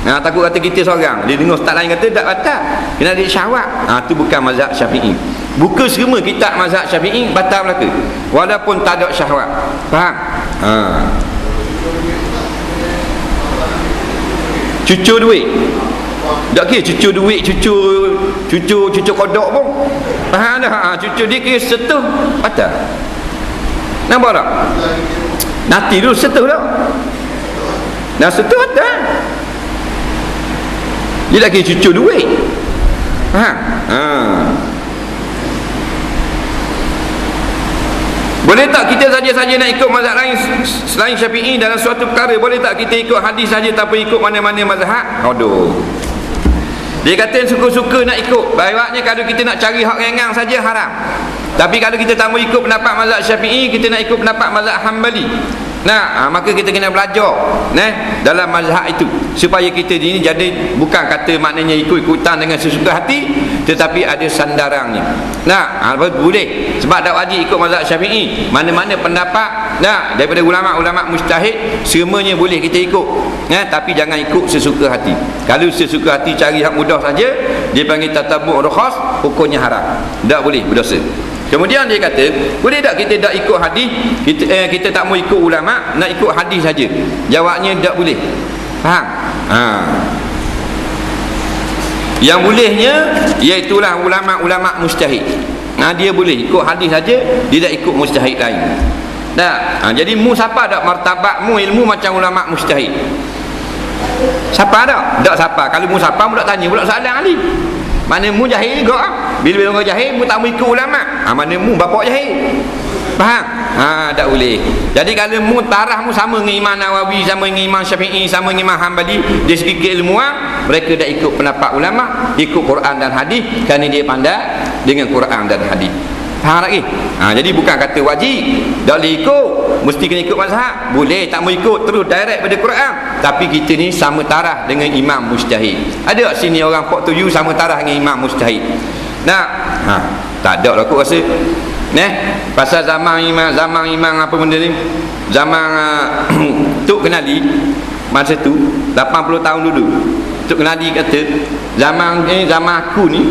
A: Takut kata kita seorang. Dia dengar ustaz lain kata tak batal, kena ada syahwat. Tu bukan mazhab Syafi'i. Buka semua kitab mazhab Syafi'i batal belaka walaupun tak ada syahwat. Faham? Cucur duit. Tak kira cucur duit, cucur kodok pun. Faham dah? Cucur dia kira setuh batal. Nampak tak? Nanti dulu setuh dah. Dah setuh batal. Dia tak kira cucur duit. Faham? Boleh tak kita saja-saja nak ikut mazhab lain selain Syafi'i dalam suatu perkara? Boleh tak kita ikut hadis saja tanpa ikut mana-mana mazhab? Aduh. Dia kata suka-suka nak ikut. Baiknya kalau kita nak cari hak ringan saja haram. Tapi kalau kita tak mau ikut pendapat mazhab Syafi'i, kita nak ikut pendapat mazhab Hanbali. Maka kita kena belajar dalam mazhab itu supaya kita ini jadi bukan kata maknanya ikut-ikutan dengan sesuka hati, tetapi ada sandarannya. Boleh sebab tak wajib ikut mazhab Syafi'i. Mana-mana pendapat daripada ulama-ulama mujtahid semuanya boleh kita ikut. Tapi jangan ikut sesuka hati. Kalau sesuka hati cari hak mudah saja, dia panggil tatabu' rukhas, hukumnya haram. Tak boleh, berdosa. Kemudian dia kata, boleh tak kita tak ikut hadis, kita tak mau ikut ulama, nak ikut hadis saja? Jawabnya tak boleh. Faham? Yang bolehnya iaitulah ulama-ulama mujtahid. Dia boleh ikut hadis saja, dia tak ikut mujtahid lain. Jadi mu siapa tak martabatmu ilmu macam ulama mujtahid? Siapa tak? Tak siapa. Kalau mu siapa mu tak tanya pula soalan Ali. Mana mu jahil juga. Bila orang jahil mu tak mau ikut ulama. Mana mu bapak jahil. Faham? Tak boleh. Jadi kalau mu tarahmu sama dengan Imam Nawawi, sama dengan Imam Syafi'i, sama dengan Imam Hanbali, dia segi keilmuan, mereka dah ikut pendapat ulama, ikut Quran dan hadis kerana dia pandai dengan Quran dan hadis. Faham lagi? Jadi bukan kata wajib tak boleh ikut, mesti kena ikut mazhab. Boleh tak mau ikut terus direct pada Quran, tapi kita ni sama tarah dengan imam mujtahid. Ada tak sini orang 47 sama tarah dengan imam mujtahid? Tak ada lah aku rasa. Pasal zaman imam apa benda ni, zaman Tok Kenali masa tu 80 tahun dulu, Tok Kenali kata zaman aku ni,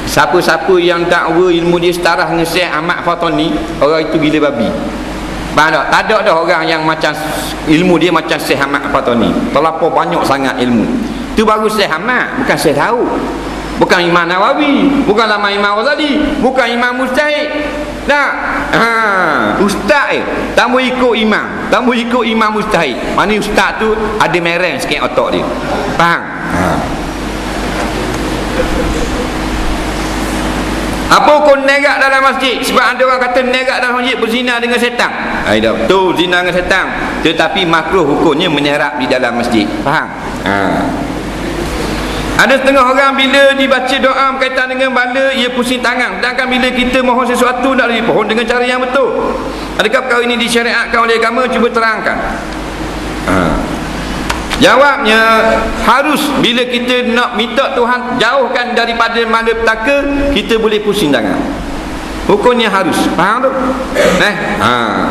A: siapa-siapa yang dakwa ilmu dia setara dengan Syekh Ahmad Fatani, orang itu gila babi. Faham tak? Tak ada dah orang yang macam ilmu dia macam Syekh Ahmad Fatani. Terlampau banyak sangat ilmu. Tu baru Syekh Ahmad, bukan Syekh tahu. Bukan Imam Nawawi, bukan lama Imam Ghazali, bukan Imam Mujtahid. Ustaz tak mau ikut imam, tak mau ikut Imam Mujtahid. Mana ustaz tu ada mereng sikit otak dia. Faham? Apa hukum nerak dalam masjid? Sebab ada orang kata nerak dalam masjid berzina dengan setan. Dah betul zina dengan setan, tetapi makruh hukumnya menerak di dalam masjid. Faham? Ada setengah orang bila dibaca doa berkaitan dengan bala, ia pusing tangan. Sedangkan bila kita mohon sesuatu, tak boleh mohon dengan cara yang betul. Adakah perkara ini disyariatkan oleh agama? Cuba terangkan. Jawabnya, harus bila kita nak minta Tuhan jauhkan daripada malapetaka, kita boleh pusing tangan. Hukumnya harus. Faham tu?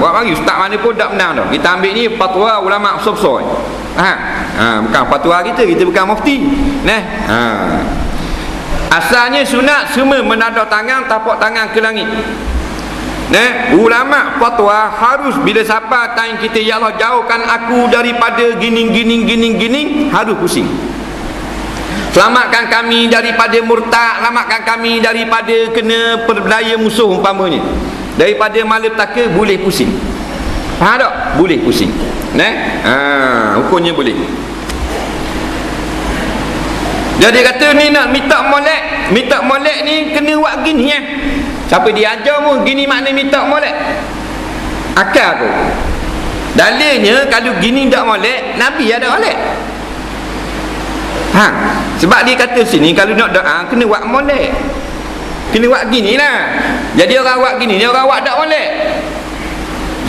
A: Buat bagi ustaz mana pun tak benar tu. Kita ambil ni fatwa ulama besar-besar. Bukan fatwa kita bukan mufti. Asalnya sunat semua menadah tangan, tapak tangan ke langit. Ulama fatwa harus bila siapa tanya kita, ya Allah jauhkan aku daripada gini, harus pusing. Selamatkan kami daripada murtad, selamatkan kami daripada kena perdaya musuh umpamanya. Daripada malapetaka, boleh pusing. Faham tak? Boleh pusing. Hukumnya boleh. Jadi kata ni nak minta molek ni kena buat gini Siapa dia ajar pun gini makna minta molek. Akal tu. Dalilnya kalau gini tak molek, Nabi ada molek. Sebab dia kata sini kalau nak doa kena buat molek. Kena buat gini lah. Jadi orang buat gini, dia orang buat tak molek.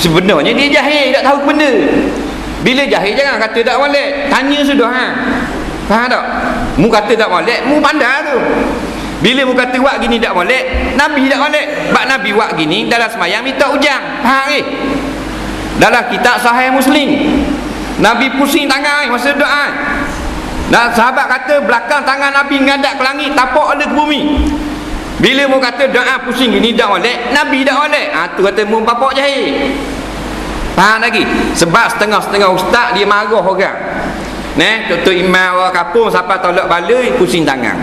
A: Sebenarnya dia jahil, tak tahu benda. Bila jahil jangan kata tak molek. Tanya sudah. Faham tak? Mu kata tak molek, mu pandai tu. Bila mu kata buat gini tak molek, Nabi tak molek. Sebab Nabi buat gini dalam semayang minta hujang. Faham ke? Dalam kitab Sahih Muslim, Nabi pusing tangan masa doa. Dan sahabat kata belakang tangan Nabi ngadap ke langit, tapak ada ke bumi. Bila mu kata doa pusing gini tak molek, Nabi tak molek. Tu kata mu bapak jahil. Faham lagi? Sebab setengah-setengah ustaz dia marah orang. Tok imam orang kampung sampai tolak balai pusing tangan.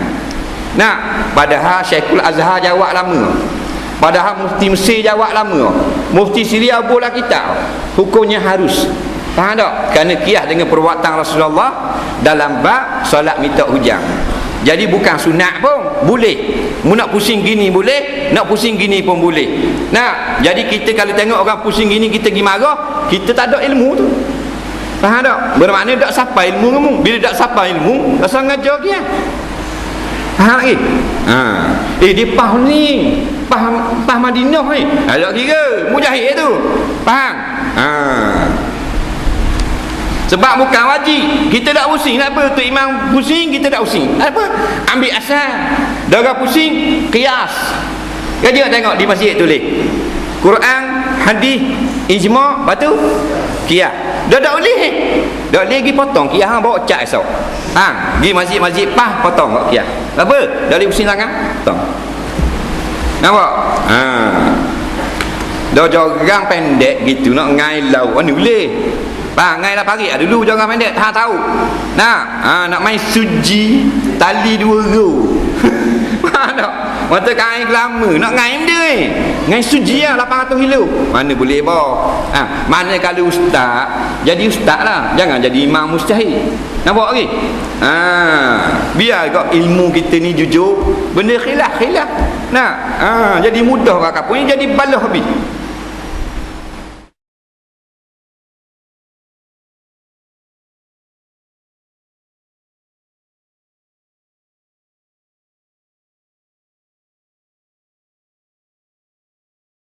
A: Padahal Syekhul Azhar jawab lama. Padahal mufti Mesir jawab lama. Mufti Syria bola kita. Hukumnya harus. Faham tak? Kerana kias dengan perbuatan Rasulullah dalam bab solat minta hujang. Jadi bukan sunat pun boleh. Mu nak pusing gini boleh, nak pusing gini pun boleh. Jadi kita kalau tengok orang pusing gini kita pergi marah, kita tak ada ilmu tu. Faham tak? Bermakna tak sampai ilmu kamu. Bila tak sampai ilmu, rasa ngajar dia. Faham lagi? Dia faham ni. Faham Madinah ni. Tak kira mujahid tu. Faham? Sebab bukan wajib. Kita tak pusing. Kenapa? Tok imam pusing, kita tak pusing. Apa? Ambil asal. Darah pusing, kias. Jadi nak tengok di masjid tulis Quran, hadis, ijma', lepas tu kias. Dah tak boleh. Tak boleh pergi potong kias bawa cat esok. Pergi masjid-masjid potong kat kias. Apa? Dah boleh pusing tangan, potong. Nampak? Dah jorang pendek gitu nak ngai lau. Mana boleh? Ngai lah pagi dulu jorang pendek tahu. Nak main suji tali 2 ro. Faham tak? Mata kain lama nak ngai benda ni. Ngai suji lah 800 kilo. Mana boleh bawa. Mana kalau ustaz, jadi ustaz lah. Jangan jadi imam mustahil. Nampak lagi? Biar kau ilmu kita ni jujur. Benda khilaf. Jadi mudah orang kampung ni jadi balah habis.